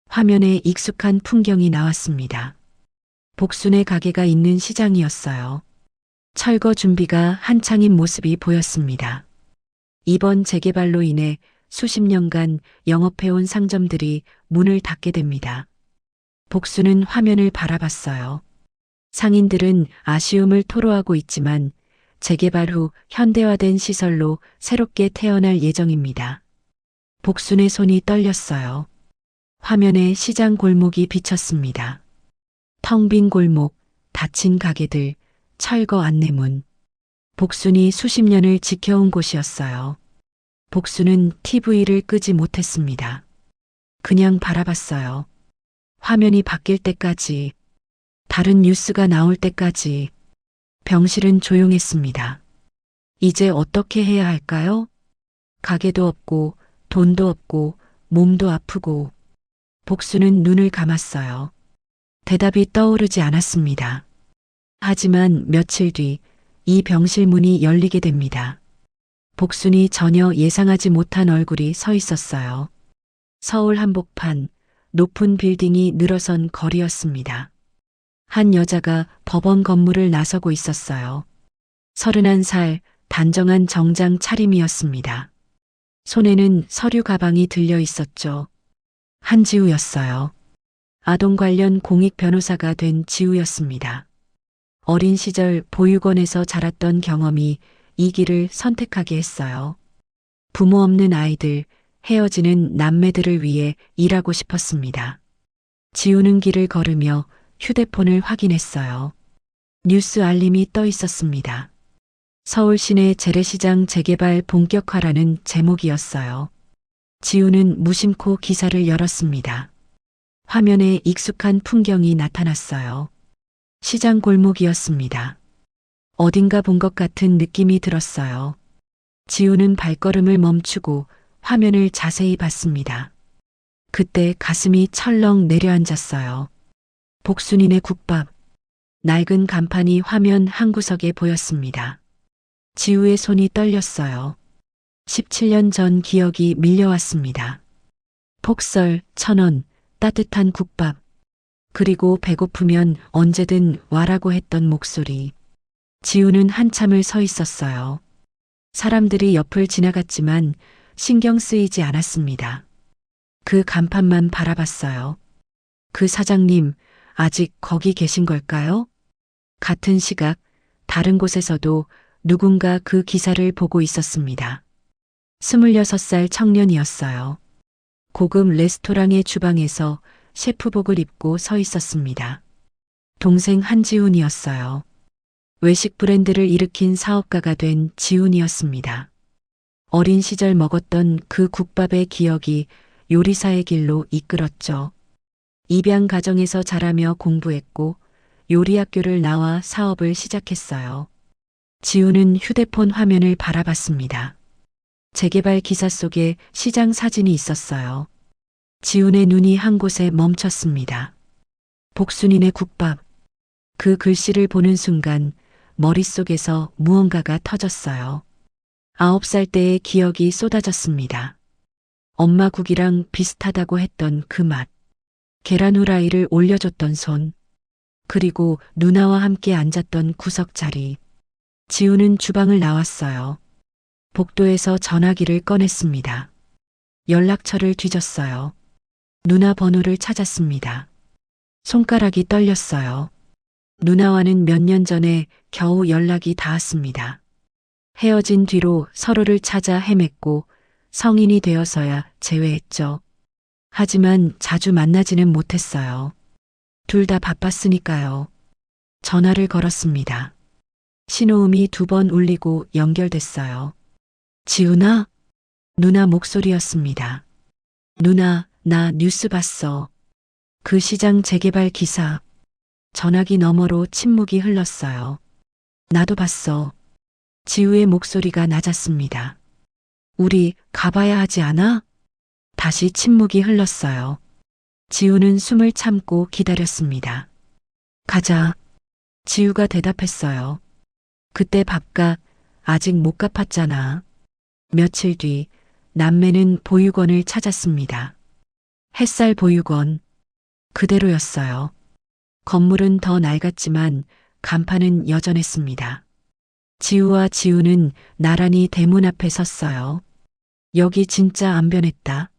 화면에 익숙한 풍경이 나왔습니다. 복순의 가게가 있는 시장이었어요. 철거 준비가 한창인 모습이 보였습니다. 이번 재개발로 인해 수십 년간 영업해온 상점들이 문을 닫게 됩니다. 복수는 화면을 바라봤어요. 상인들은 아쉬움을 토로하고 있지만 재개발 후 현대화된 시설로 새롭게 태어날 예정입니다. 복순의 손이 떨렸어요. 화면에 시장 골목이 비쳤습니다. 텅 빈 골목, 닫힌 가게들, 철거 안내문. 복순이 수십 년을 지켜온 곳이었어요. 복수는 TV를 끄지 못했습니다. 그냥 바라봤어요. 화면이 바뀔 때까지, 다른 뉴스가 나올 때까지. 병실은 조용했습니다. 이제 어떻게 해야 할까요? 가게도 없고, 돈도 없고, 몸도 아프고. 복수는 눈을 감았어요. 대답이 떠오르지 않았습니다. 하지만 며칠 뒤 이 병실 문이 열리게 됩니다. 복순이 전혀 예상하지 못한 얼굴이 서 있었어요. 서울 한복판 높은 빌딩이 늘어선 거리였습니다. 한 여자가 법원 건물을 나서고 있었어요. 31살 단정한 정장 차림이었습니다. 손에는 서류 가방이 들려 있었죠. 한지우였어요. 아동 관련 공익 변호사가 된 지우였습니다. 어린 시절 보육원에서 자랐던 경험이 이 길을 선택하게 했어요. 부모 없는 아이들, 헤어지는 남매들을 위해 일하고 싶었습니다. 지우는 길을 걸으며 휴대폰을 확인했어요. 뉴스 알림이 떠 있었습니다. 서울 시내 재래시장 재개발 본격화라는 제목이었어요. 지우는 무심코 기사를 열었습니다. 화면에 익숙한 풍경이 나타났어요. 시장 골목이었습니다. 어딘가 본 것 같은 느낌이 들었어요. 지우는 발걸음을 멈추고 화면을 자세히 봤습니다. 그때 가슴이 철렁 내려앉았어요. 복순이네 국밥. 낡은 간판이 화면 한 구석에 보였습니다. 지우의 손이 떨렸어요. 17년 전 기억이 밀려왔습니다. 폭설, 1,000원, 따뜻한 국밥. 그리고 배고프면 언제든 와라고 했던 목소리. 지우는 한참을 서 있었어요. 사람들이 옆을 지나갔지만 신경 쓰이지 않았습니다. 그 간판만 바라봤어요. 그 사장님, 아직 거기 계신 걸까요? 같은 시각, 다른 곳에서도 누군가 그 기사를 보고 있었습니다. 26살 청년이었어요. 고급 레스토랑의 주방에서 셰프복을 입고 서 있었습니다. 동생 한지훈이었어요. 외식 브랜드를 일으킨 사업가가 된 지훈이었습니다. 어린 시절 먹었던 그 국밥의 기억이 요리사의 길로 이끌었죠. 입양 가정에서 자라며 공부했고 요리학교를 나와 사업을 시작했어요. 지훈은 휴대폰 화면을 바라봤습니다. 재개발 기사 속에 시장 사진이 있었어요. 지훈의 눈이 한 곳에 멈췄습니다. 복순이네 국밥. 그 글씨를 보는 순간 머릿속에서 무언가가 터졌어요. 9살 때의 기억이 쏟아졌습니다. 엄마 국이랑 비슷하다고 했던 그 맛. 계란 후라이를 올려줬던 손. 그리고 누나와 함께 앉았던 구석자리. 지우는 주방을 나왔어요. 복도에서 전화기를 꺼냈습니다. 연락처를 뒤졌어요. 누나 번호를 찾았습니다. 손가락이 떨렸어요. 누나와는 몇 년 전에 겨우 연락이 닿았습니다. 헤어진 뒤로 서로를 찾아 헤맸고 성인이 되어서야 재회했죠. 하지만 자주 만나지는 못했어요. 둘 다 바빴으니까요. 전화를 걸었습니다. 신호음이 2번 울리고 연결됐어요. 지훈아? 누나 목소리였습니다. 누나, 나 뉴스 봤어. 그 시장 재개발 기사. 전화기 너머로 침묵이 흘렀어요. 나도 봤어. 지우의 목소리가 낮았습니다. 우리 가봐야 하지 않아? 다시 침묵이 흘렀어요. 지우는 숨을 참고 기다렸습니다. 가자. 지우가 대답했어요. 그때 밥값 아직 못 갚았잖아. 며칠 뒤 남매는 보육원을 찾았습니다. 햇살 보육원. 그대로였어요. 건물은 더 낡았지만 간판은 여전했습니다. 지우와 지우는 나란히 대문 앞에 섰어요. 여기 진짜 안 변했다.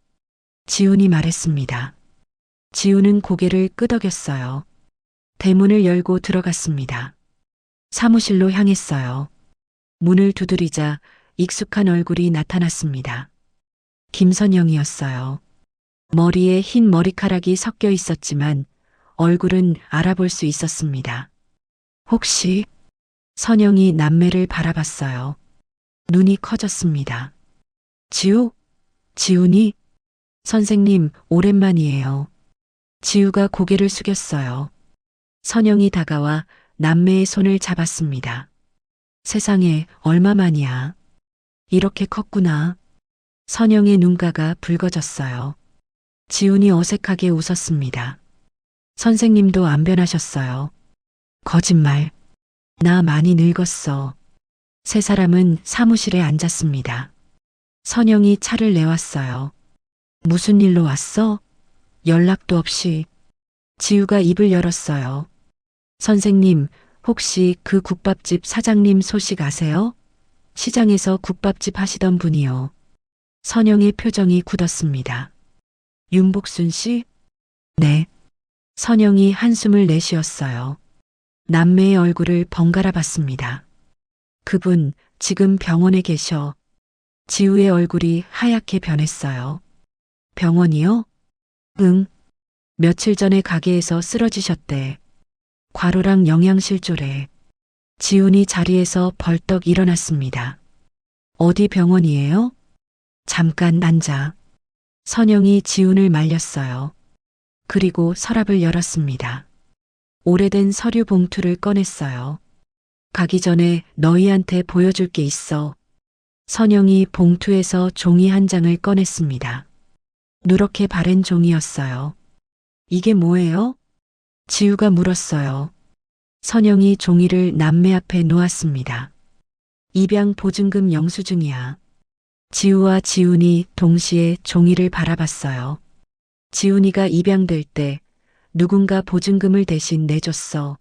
지훈이 말했습니다. 지우는 고개를 끄덕였어요. 대문을 열고 들어갔습니다. 사무실로 향했어요. 문을 두드리자 익숙한 얼굴이 나타났습니다. 김선영이었어요. 머리에 흰 머리카락이 섞여 있었지만 얼굴은 알아볼 수 있었습니다. 혹시? 선영이 남매를 바라봤어요. 눈이 커졌습니다. 지우? 지훈이? 선생님, 오랜만이에요. 지우가 고개를 숙였어요. 선영이 다가와 남매의 손을 잡았습니다. 세상에 얼마만이야. 이렇게 컸구나. 선영의 눈가가 붉어졌어요. 지훈이 어색하게 웃었습니다. 선생님도 안 변하셨어요. 거짓말. 나 많이 늙었어. 세 사람은 사무실에 앉았습니다. 선영이 차를 내왔어요. 무슨 일로 왔어? 연락도 없이. 지우가 입을 열었어요. 선생님, 혹시 그 국밥집 사장님 소식 아세요? 시장에서 국밥집 하시던 분이요. 선영의 표정이 굳었습니다. 윤복순 씨? 네. 선영이 한숨을 내쉬었어요. 남매의 얼굴을 번갈아 봤습니다. 그분 지금 병원에 계셔. 지우의 얼굴이 하얗게 변했어요. 병원이요? 응. 며칠 전에 가게에서 쓰러지셨대. 과로랑 영양실조래. 지훈이 자리에서 벌떡 일어났습니다. 어디 병원이에요? 잠깐 앉아. 선영이 지훈을 말렸어요. 그리고 서랍을 열었습니다. 오래된 서류 봉투를 꺼냈어요. 가기 전에 너희한테 보여줄 게 있어. 선영이 봉투에서 종이 한 장을 꺼냈습니다. 누렇게 바랜 종이였어요. 이게 뭐예요? 지우가 물었어요. 선영이 종이를 남매 앞에 놓았습니다. 입양 보증금 영수증이야. 지우와 지훈이 동시에 종이를 바라봤어요. 지훈이가 입양될 때 누군가 보증금을 대신 내줬어.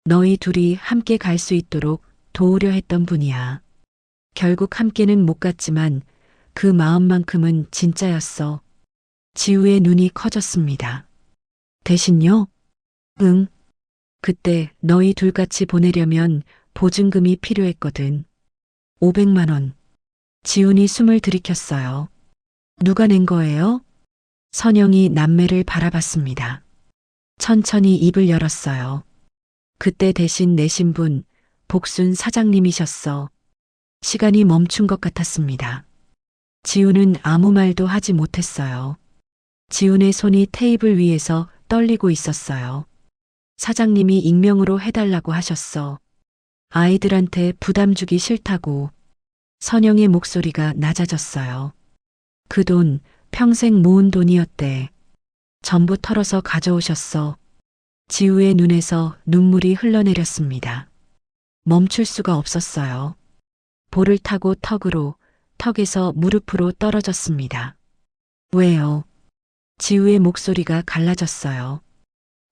너희 둘이 함께 갈 수 있도록 도우려 했던 분이야. 결국 함께는 못 갔지만 그 마음만큼은 진짜였어. 지우의 눈이 커졌습니다. 대신요? 응. 그때 너희 둘 같이 보내려면 보증금이 필요했거든. 500만 원. 지훈이 숨을 들이켰어요. 누가 낸 거예요? 선영이 남매를 바라봤습니다. 천천히 입을 열었어요. 그때 대신 내신 분 복순 사장님이셨어. 시간이 멈춘 것 같았습니다. 지훈은 아무 말도 하지 못했어요. 지훈의 손이 테이블 위에서 떨리고 있었어요. 사장님이 익명으로 해달라고 하셨어. 아이들한테 부담 주기 싫다고. 선영의 목소리가 낮아졌어요. 그 돈 평생 모은 돈이었대. 전부 털어서 가져오셨어. 지우의 눈에서 눈물이 흘러내렸습니다. 멈출 수가 없었어요. 볼을 타고 턱에서 무릎으로 떨어졌습니다. 왜요? 지우의 목소리가 갈라졌어요.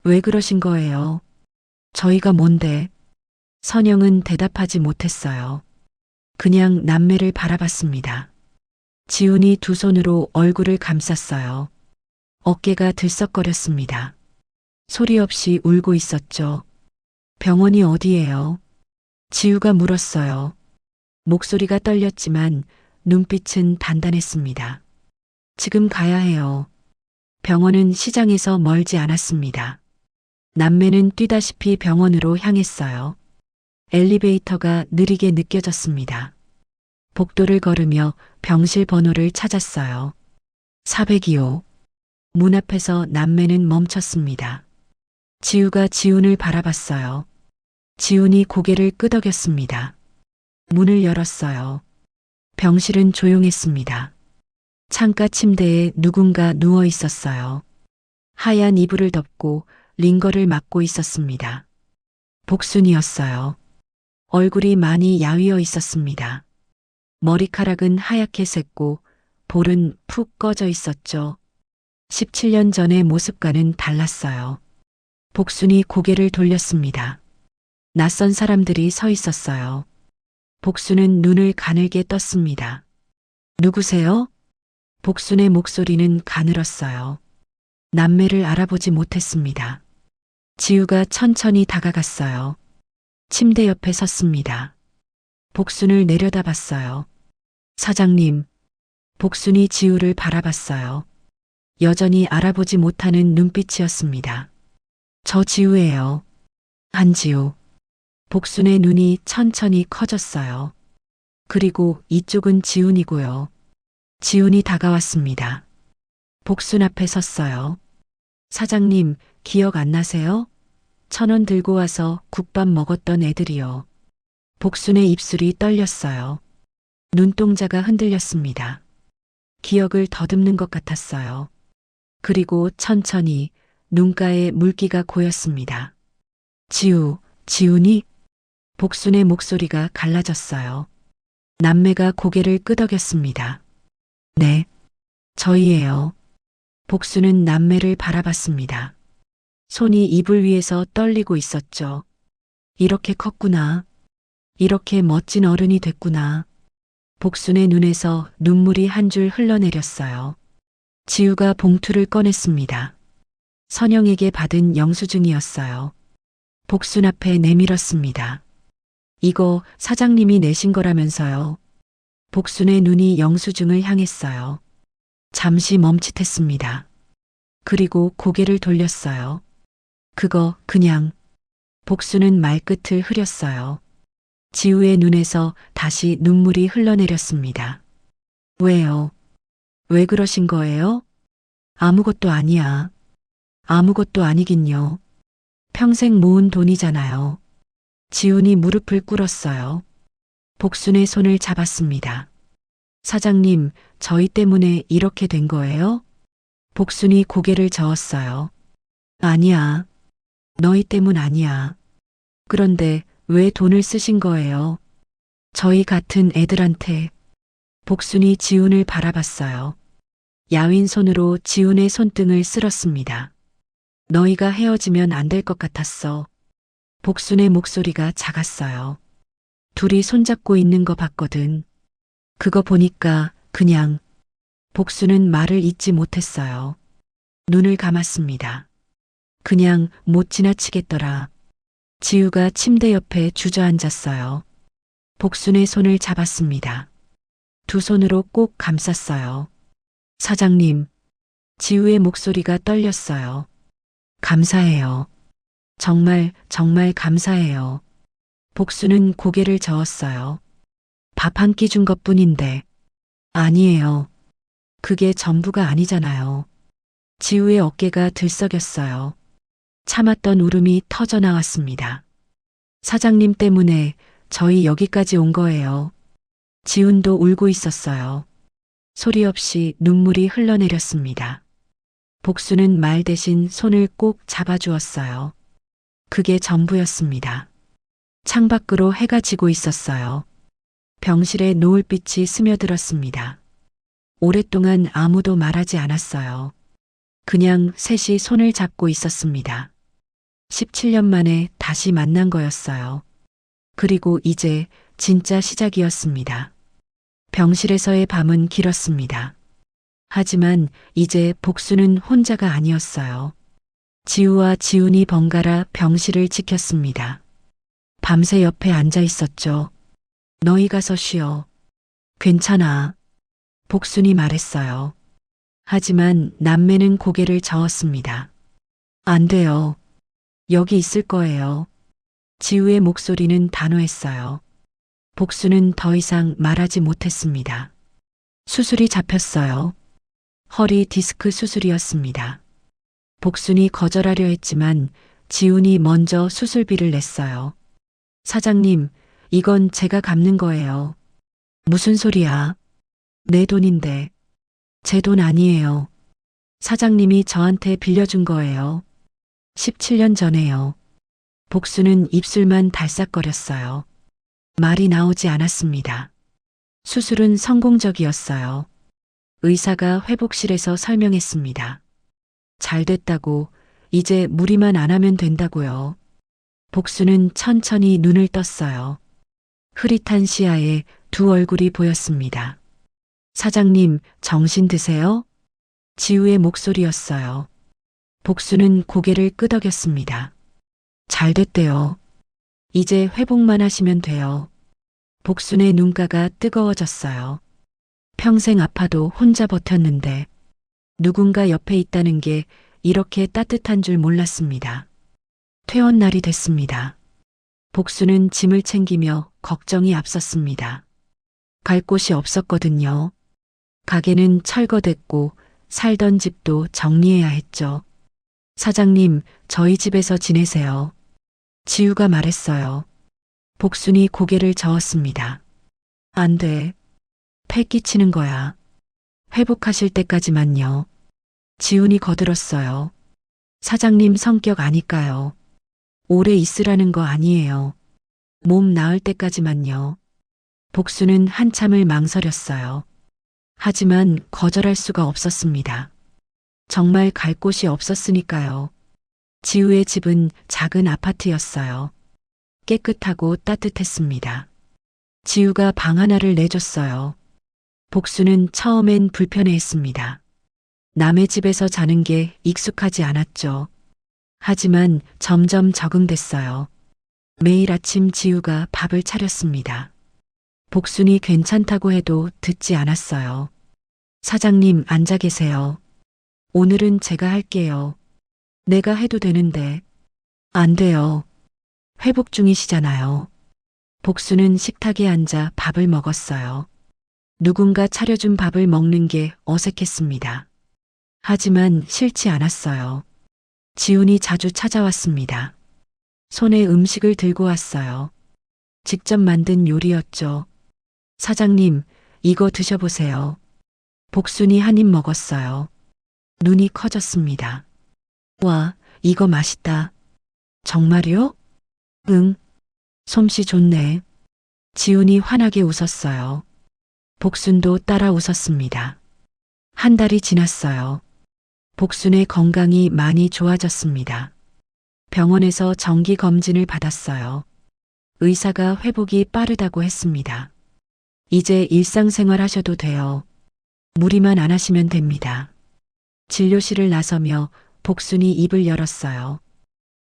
왜 그러신 거예요? 저희가 뭔데? 선영은 대답하지 못했어요. 그냥 남매를 바라봤습니다. 지훈이 두 손으로 얼굴을 감쌌어요. 어깨가 들썩거렸습니다. 소리 없이 울고 있었죠. 병원이 어디예요? 지우가 물었어요. 목소리가 떨렸지만 눈빛은 단단했습니다. 지금 가야 해요. 병원은 시장에서 멀지 않았습니다. 남매는 뛰다시피 병원으로 향했어요. 엘리베이터가 느리게 느껴졌습니다. 복도를 걸으며 병실 번호를 찾았어요. 402호. 문 앞에서 남매는 멈췄습니다. 지우가 지훈을 바라봤어요. 지훈이 고개를 끄덕였습니다. 문을 열었어요. 병실은 조용했습니다. 창가 침대에 누군가 누워 있었어요. 하얀 이불을 덮고 링거를 막고 있었습니다. 복순이었어요. 얼굴이 많이 야위어 있었습니다. 머리카락은 하얗게 샜고 볼은 푹 꺼져 있었죠. 17년 전의 모습과는 달랐어요. 복순이 고개를 돌렸습니다. 낯선 사람들이 서 있었어요. 복순은 눈을 가늘게 떴습니다. 누구세요? 복순의 목소리는 가늘었어요. 남매를 알아보지 못했습니다. 지우가 천천히 다가갔어요. 침대 옆에 섰습니다. 복순을 내려다봤어요. 사장님. 복순이 지우를 바라봤어요. 여전히 알아보지 못하는 눈빛이었습니다. 저 지우예요. 한지우. 복순의 눈이 천천히 커졌어요. 그리고 이쪽은 지훈이고요. 지훈이 다가왔습니다. 복순 앞에 섰어요. 사장님, 기억 안 나세요? 1,000원 들고 와서 국밥 먹었던 애들이요. 복순의 입술이 떨렸어요. 눈동자가 흔들렸습니다. 기억을 더듬는 것 같았어요. 그리고 천천히 눈가에 물기가 고였습니다. 지훈이? 복순의 목소리가 갈라졌어요. 남매가 고개를 끄덕였습니다. 네, 저희예요. 복순은 남매를 바라봤습니다. 손이 이불 위에서 떨리고 있었죠. 이렇게 컸구나. 이렇게 멋진 어른이 됐구나. 복순의 눈에서 눈물이 한 줄 흘러내렸어요. 지우가 봉투를 꺼냈습니다. 선영에게 받은 영수증이었어요. 복순 앞에 내밀었습니다. 이거 사장님이 내신 거라면서요. 복순의 눈이 영수증을 향했어요. 잠시 멈칫했습니다. 그리고 고개를 돌렸어요. 그거 그냥. 복순은 말끝을 흐렸어요. 지우의 눈에서 다시 눈물이 흘러내렸습니다. 왜요? 왜 그러신 거예요? 아무것도 아니야. 아무것도 아니긴요. 평생 모은 돈이잖아요. 지훈이 무릎을 꿇었어요. 복순의 손을 잡았습니다. 사장님, 저희 때문에 이렇게 된 거예요? 복순이 고개를 저었어요. 아니야. 너희 때문 아니야. 그런데 왜 돈을 쓰신 거예요? 저희 같은 애들한테. 복순이 지훈을 바라봤어요. 야윈 손으로 지훈의 손등을 쓸었습니다. 너희가 헤어지면 안 될 것 같았어. 복순의 목소리가 작았어요. 둘이 손잡고 있는 거 봤거든. 그거 보니까 그냥. 복순은 말을 잇지 못했어요. 눈을 감았습니다. 그냥 못 지나치겠더라. 지우가 침대 옆에 주저앉았어요. 복순의 손을 잡았습니다. 두 손으로 꼭 감쌌어요. 사장님, 지우의 목소리가 떨렸어요. 감사해요. 정말 감사해요. 복순은 고개를 저었어요. 밥 한 끼 준 것뿐인데. 아니에요. 그게 전부가 아니잖아요. 지우의 어깨가 들썩였어요. 참았던 울음이 터져 나왔습니다. 사장님 때문에 저희 여기까지 온 거예요. 지훈도 울고 있었어요. 소리 없이 눈물이 흘러내렸습니다. 복수는 말 대신 손을 꼭 잡아주었어요. 그게 전부였습니다. 창밖으로 해가 지고 있었어요. 병실에 노을빛이 스며들었습니다. 오랫동안 아무도 말하지 않았어요. 그냥 셋이 손을 잡고 있었습니다. 17년 만에 다시 만난 거였어요. 그리고 이제 진짜 시작이었습니다. 병실에서의 밤은 길었습니다. 하지만 이제 복수는 혼자가 아니었어요. 지우와 지훈이 번갈아 병실을 지켰습니다. 밤새 옆에 앉아 있었죠. 너희 가서 쉬어. 괜찮아. 복순이 말했어요. 하지만 남매는 고개를 저었습니다. 안 돼요. 여기 있을 거예요. 지우의 목소리는 단호했어요. 복수는 더 이상 말하지 못했습니다. 수술이 잡혔어요. 허리 디스크 수술이었습니다. 복순이 거절하려 했지만 지훈이 먼저 수술비를 냈어요. 사장님, 이건 제가 갚는 거예요. 무슨 소리야? 내 돈인데. 제 돈 아니에요. 사장님이 저한테 빌려준 거예요. 17년 전에요. 복수는 입술만 달싹거렸어요. 말이 나오지 않았습니다. 수술은 성공적이었어요. 의사가 회복실에서 설명했습니다. 잘 됐다고, 이제 무리만 안 하면 된다고요. 복수는 천천히 눈을 떴어요. 흐릿한 시야에 두 얼굴이 보였습니다. 사장님, 정신 드세요? 지우의 목소리였어요. 복수는 고개를 끄덕였습니다. 잘 됐대요. 이제 회복만 하시면 돼요. 복순의 눈가가 뜨거워졌어요. 평생 아파도 혼자 버텼는데 누군가 옆에 있다는 게 이렇게 따뜻한 줄 몰랐습니다. 퇴원 날이 됐습니다. 복수는 짐을 챙기며 걱정이 앞섰습니다. 갈 곳이 없었거든요. 가게는 철거됐고 살던 집도 정리해야 했죠. 사장님, 저희 집에서 지내세요. 지우가 말했어요. 복순이 고개를 저었습니다. 안 돼. 패 끼치는 거야. 회복하실 때까지만요. 지훈이 거들었어요. 사장님 성격 아니까요. 오래 있으라는 거 아니에요. 몸 나을 때까지만요. 복수는 한참을 망설였어요. 하지만 거절할 수가 없었습니다. 정말 갈 곳이 없었으니까요. 지우의 집은 작은 아파트였어요. 깨끗하고 따뜻했습니다. 지우가 방 하나를 내줬어요. 복수는 처음엔 불편해했습니다. 남의 집에서 자는 게 익숙하지 않았죠. 하지만 점점 적응됐어요. 매일 아침 지우가 밥을 차렸습니다. 복순이 괜찮다고 해도 듣지 않았어요. 사장님 앉아 계세요. 오늘은 제가 할게요. 내가 해도 되는데. 안 돼요. 회복 중이시잖아요. 복수는 식탁에 앉아 밥을 먹었어요. 누군가 차려준 밥을 먹는 게 어색했습니다. 하지만 싫지 않았어요. 지훈이 자주 찾아왔습니다. 손에 음식을 들고 왔어요. 직접 만든 요리였죠. 사장님, 이거 드셔보세요. 복순이 한 입 먹었어요. 눈이 커졌습니다. 와, 이거 맛있다. 정말요? 응. 솜씨 좋네. 지훈이 환하게 웃었어요. 복순도 따라 웃었습니다. 한 달이 지났어요. 복순의 건강이 많이 좋아졌습니다. 병원에서 정기 검진을 받았어요. 의사가 회복이 빠르다고 했습니다. 이제 일상생활 하셔도 돼요. 무리만 안 하시면 됩니다. 진료실을 나서며 복순이 입을 열었어요.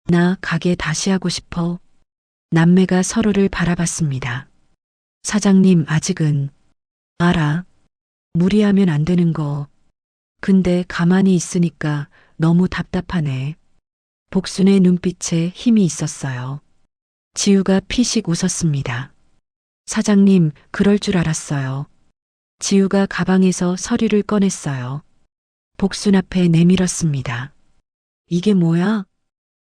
나 가게 다시 하고 싶어. 남매가 서로를 바라봤습니다. 사장님, 아직은. 알아. 무리하면 안 되는 거. 근데 가만히 있으니까 너무 답답하네. 복순의 눈빛에 힘이 있었어요. 지우가 피식 웃었습니다. 사장님, 그럴 줄 알았어요. 지우가 가방에서 서류를 꺼냈어요. 복순 앞에 내밀었습니다. 이게 뭐야?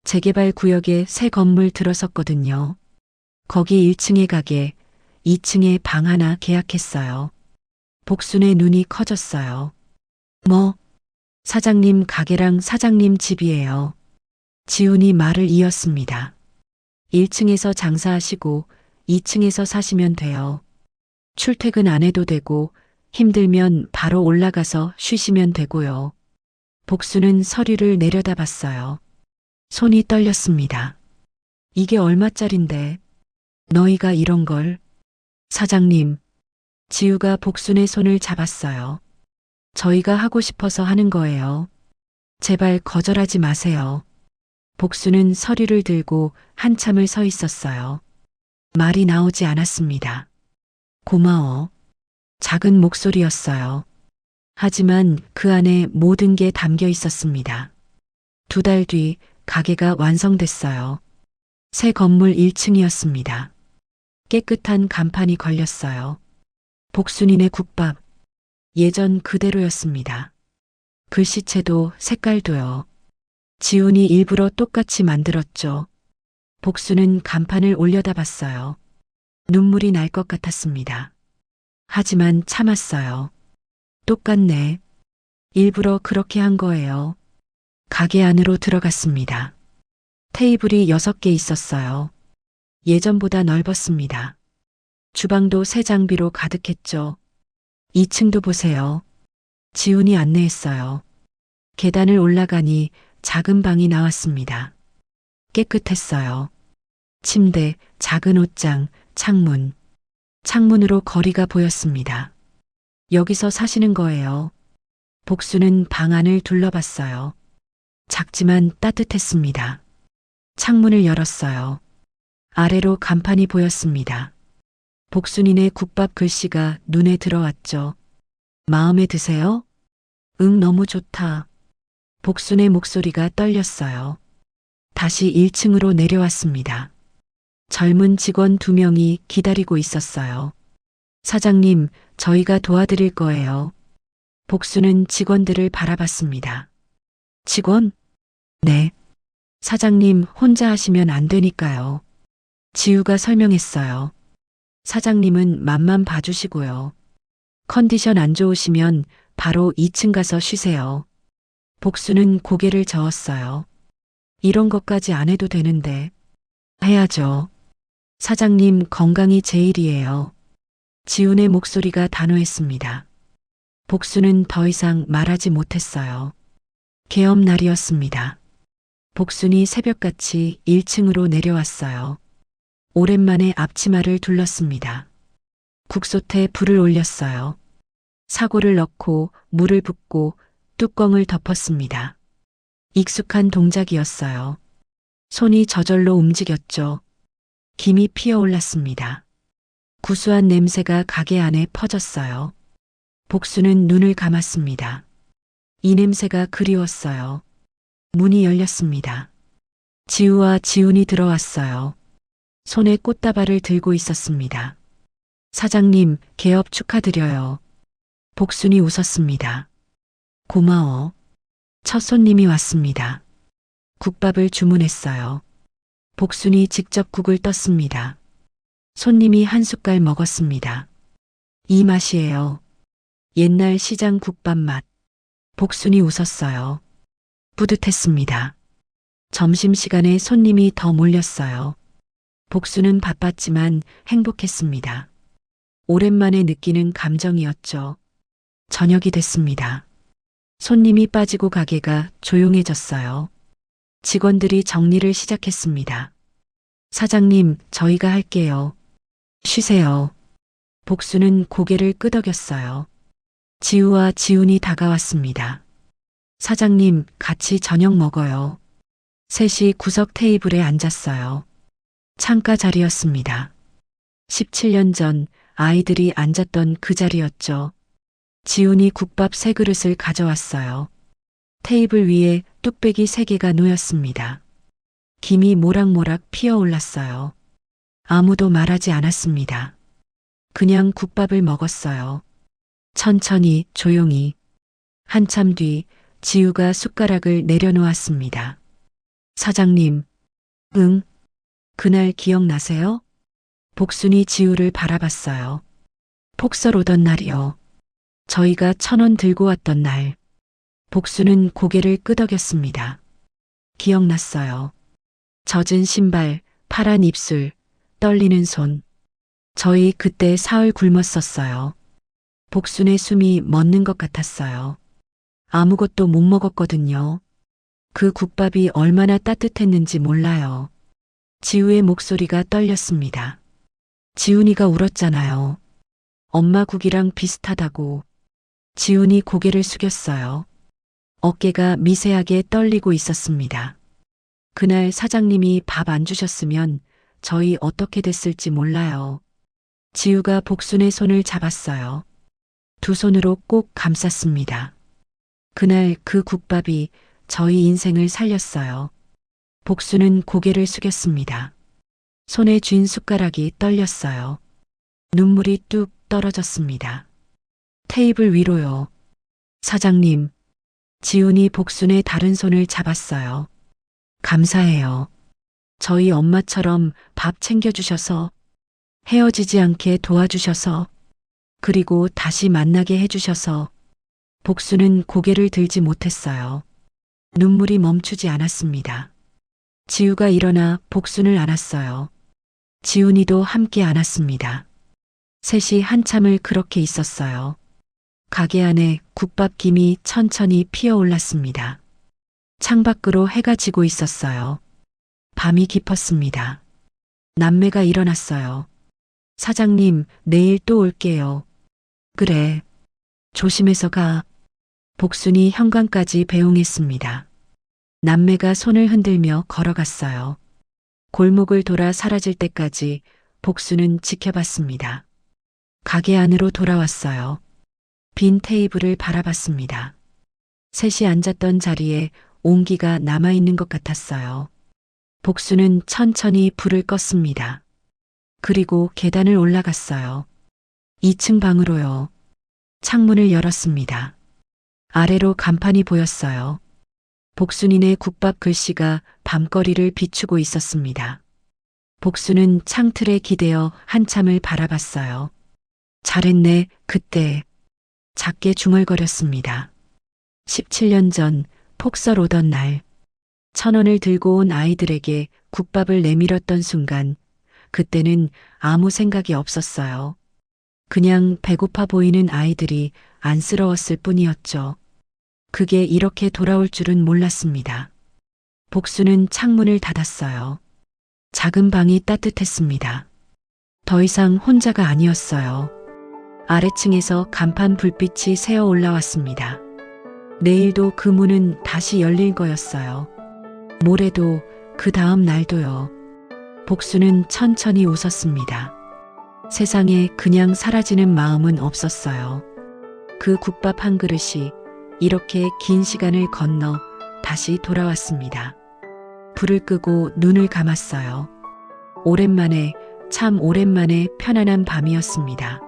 재개발 구역에 새 건물 들어섰거든요. 거기 1층에 가게, 2층에 방 하나 계약했어요. 복순의 눈이 커졌어요. 뭐? 사장님 가게랑 사장님 집이에요. 지훈이 말을 이었습니다. 1층에서 장사하시고 2층에서 사시면 돼요. 출퇴근 안 해도 되고 힘들면 바로 올라가서 쉬시면 되고요. 복수는 서류를 내려다봤어요. 손이 떨렸습니다. 이게 얼마짜린데? 너희가 이런 걸? 사장님, 지우가 복순의 손을 잡았어요. 저희가 하고 싶어서 하는 거예요. 제발 거절하지 마세요. 복수는 서류를 들고 한참을 서 있었어요. 말이 나오지 않았습니다. 고마워. 작은 목소리였어요. 하지만 그 안에 모든 게 담겨 있었습니다. 2달 뒤 가게가 완성됐어요. 새 건물 1층이었습니다. 깨끗한 간판이 걸렸어요. 복순이네 국밥. 예전 그대로였습니다. 글씨체도 색깔도요. 지훈이 일부러 똑같이 만들었죠. 복수는 간판을 올려다봤어요. 눈물이 날 것 같았습니다. 하지만 참았어요. 똑같네. 일부러 그렇게 한 거예요. 가게 안으로 들어갔습니다. 테이블이 6개 있었어요. 예전보다 넓었습니다. 주방도 새 장비로 가득했죠. 2층도 보세요. 지훈이 안내했어요. 계단을 올라가니 작은 방이 나왔습니다. 깨끗했어요. 침대, 작은 옷장, 창문. 창문으로 거리가 보였습니다. 여기서 사시는 거예요. 복수는 방 안을 둘러봤어요. 작지만 따뜻했습니다. 창문을 열었어요. 아래로 간판이 보였습니다. 복순이네 국밥 글씨가 눈에 들어왔죠. 마음에 드세요? 응, 너무 좋다. 복순의 목소리가 떨렸어요. 다시 1층으로 내려왔습니다. 젊은 직원 2명이 기다리고 있었어요. 사장님, 저희가 도와드릴 거예요. 복수는 직원들을 바라봤습니다. 직원? 네. 사장님 혼자 하시면 안 되니까요. 지우가 설명했어요. 사장님은 맛만 봐주시고요. 컨디션 안 좋으시면 바로 2층 가서 쉬세요. 복수는 고개를 저었어요. 이런 것까지 안 해도 되는데. 해야죠. 사장님 건강이 제일이에요. 지훈의 목소리가 단호했습니다. 복수는 더 이상 말하지 못했어요. 개업 날이었습니다. 복순이 새벽같이 1층으로 내려왔어요. 오랜만에 앞치마를 둘렀습니다. 국솥에 불을 올렸어요. 사고를 넣고 물을 붓고 뚜껑을 덮었습니다. 익숙한 동작이었어요. 손이 저절로 움직였죠. 김이 피어올랐습니다. 구수한 냄새가 가게 안에 퍼졌어요. 복수는 눈을 감았습니다. 이 냄새가 그리웠어요. 문이 열렸습니다. 지우와 지훈이 들어왔어요. 손에 꽃다발을 들고 있었습니다. 사장님, 개업 축하드려요. 복순이 웃었습니다. 고마워. 첫 손님이 왔습니다. 국밥을 주문했어요. 복순이 직접 국을 떴습니다. 손님이 한 숟갈 먹었습니다. 이 맛이에요. 옛날 시장 국밥 맛. 복순이 웃었어요. 뿌듯했습니다. 점심시간에 손님이 더 몰렸어요. 복수는 바빴지만 행복했습니다. 오랜만에 느끼는 감정이었죠. 저녁이 됐습니다. 손님이 빠지고 가게가 조용해졌어요. 직원들이 정리를 시작했습니다. 사장님, 저희가 할게요. 쉬세요. 복수는 고개를 끄덕였어요. 지우와 지훈이 다가왔습니다. 사장님, 같이 저녁 먹어요. 셋이 구석 테이블에 앉았어요. 창가 자리였습니다. 17년 전 아이들이 앉았던 그 자리였죠. 지훈이 국밥 3그릇을 가져왔어요. 테이블 위에 뚝배기 3개가 놓였습니다. 김이 모락모락 피어올랐어요. 아무도 말하지 않았습니다. 그냥 국밥을 먹었어요. 천천히, 조용히. 한참 뒤 지우가 숟가락을 내려놓았습니다. 사장님, 응? 그날 기억나세요? 복순이 지우를 바라봤어요. 폭설 오던 날이요. 저희가 1,000원 들고 왔던 날. 복순은 고개를 끄덕였습니다. 기억났어요. 젖은 신발, 파란 입술, 떨리는 손. 저희 그때 사흘 굶었었어요. 복순의 숨이 멎는 것 같았어요. 아무것도 못 먹었거든요. 그 국밥이 얼마나 따뜻했는지 몰라요. 지우의 목소리가 떨렸습니다. 지훈이가 울었잖아요. 엄마 국이랑 비슷하다고. 지훈이 고개를 숙였어요. 어깨가 미세하게 떨리고 있었습니다. 그날 사장님이 밥 안 주셨으면 저희 어떻게 됐을지 몰라요. 지우가 복순의 손을 잡았어요. 두 손으로 꼭 감쌌습니다. 그날 그 국밥이 저희 인생을 살렸어요. 복순은 고개를 숙였습니다. 손에 쥔 숟가락이 떨렸어요. 눈물이 뚝 떨어졌습니다. 테이블 위로요. 사장님, 지훈이 복순의 다른 손을 잡았어요. 감사해요. 저희 엄마처럼 밥 챙겨주셔서, 헤어지지 않게 도와주셔서, 그리고 다시 만나게 해주셔서. 복순은 고개를 들지 못했어요. 눈물이 멈추지 않았습니다. 지우가 일어나 복순을 안았어요. 지훈이도 함께 안았습니다. 셋이 한참을 그렇게 있었어요. 가게 안에 국밥 김이 천천히 피어올랐습니다. 창밖으로 해가 지고 있었어요. 밤이 깊었습니다. 남매가 일어났어요. 사장님, 내일 또 올게요. 그래. 조심해서 가. 복순이 현관까지 배웅했습니다. 남매가 손을 흔들며 걸어갔어요. 골목을 돌아 사라질 때까지 복순은 지켜봤습니다. 가게 안으로 돌아왔어요. 빈 테이블을 바라봤습니다. 셋이 앉았던 자리에 온기가 남아있는 것 같았어요. 복순은 천천히 불을 껐습니다. 그리고 계단을 올라갔어요. 2층 방으로요. 창문을 열었습니다. 아래로 간판이 보였어요. 복순이네 국밥 글씨가 밤거리를 비추고 있었습니다. 복순은 창틀에 기대어 한참을 바라봤어요. 잘했네, 그때. 작게 중얼거렸습니다. 17년 전 폭설 오던 날. 1,000원을 들고 온 아이들에게 국밥을 내밀었던 순간 그때는 아무 생각이 없었어요. 그냥 배고파 보이는 아이들이 안쓰러웠을 뿐이었죠. 그게 이렇게 돌아올 줄은 몰랐습니다. 복수는 창문을 닫았어요. 작은 방이 따뜻했습니다. 더 이상 혼자가 아니었어요. 아래층에서 간판 불빛이 새어 올라왔습니다. 내일도 그 문은 다시 열릴 거였어요. 모레도 그 다음 날도요. 복수는 천천히 웃었습니다. 세상에 그냥 사라지는 마음은 없었어요. 그 국밥 한 그릇이 이렇게 긴 시간을 건너 다시 돌아왔습니다. 불을 끄고 눈을 감았어요. 오랜만에, 참 오랜만에 편안한 밤이었습니다.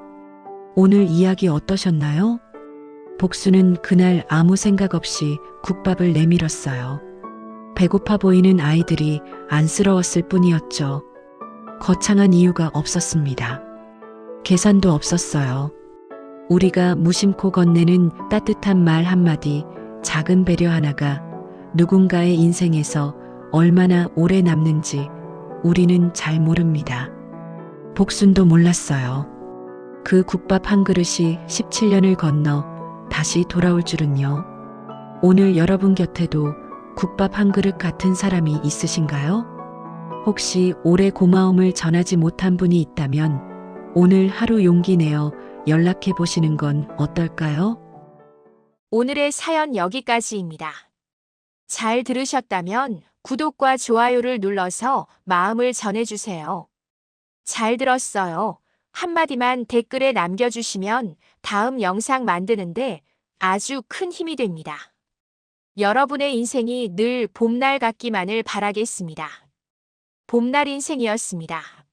오늘 이야기 어떠셨나요? 복수는 그날 아무 생각 없이 국밥을 내밀었어요. 배고파 보이는 아이들이 안쓰러웠을 뿐이었죠. 거창한 이유가 없었습니다. 계산도 없었어요. 우리가 무심코 건네는 따뜻한 말 한마디, 작은 배려 하나가 누군가의 인생에서 얼마나 오래 남는지 우리는 잘 모릅니다. 복순도 몰랐어요. 그 국밥 한 그릇이 17년을 건너 다시 돌아올 줄은요. 오늘 여러분 곁에도 국밥 한 그릇 같은 사람이 있으신가요? 혹시 올해 고마움을 전하지 못한 분이 있다면 오늘 하루 용기 내어 연락해 보시는 건 어떨까요? 오늘의 사연 여기까지입니다. 잘 들으셨다면 구독과 좋아요를 눌러서 마음을 전해주세요. 잘 들었어요. 한마디만 댓글에 남겨주시면 다음 영상 만드는데 아주 큰 힘이 됩니다. 여러분의 인생이 늘 봄날 같기만을 바라겠습니다. 봄날 인생이었습니다.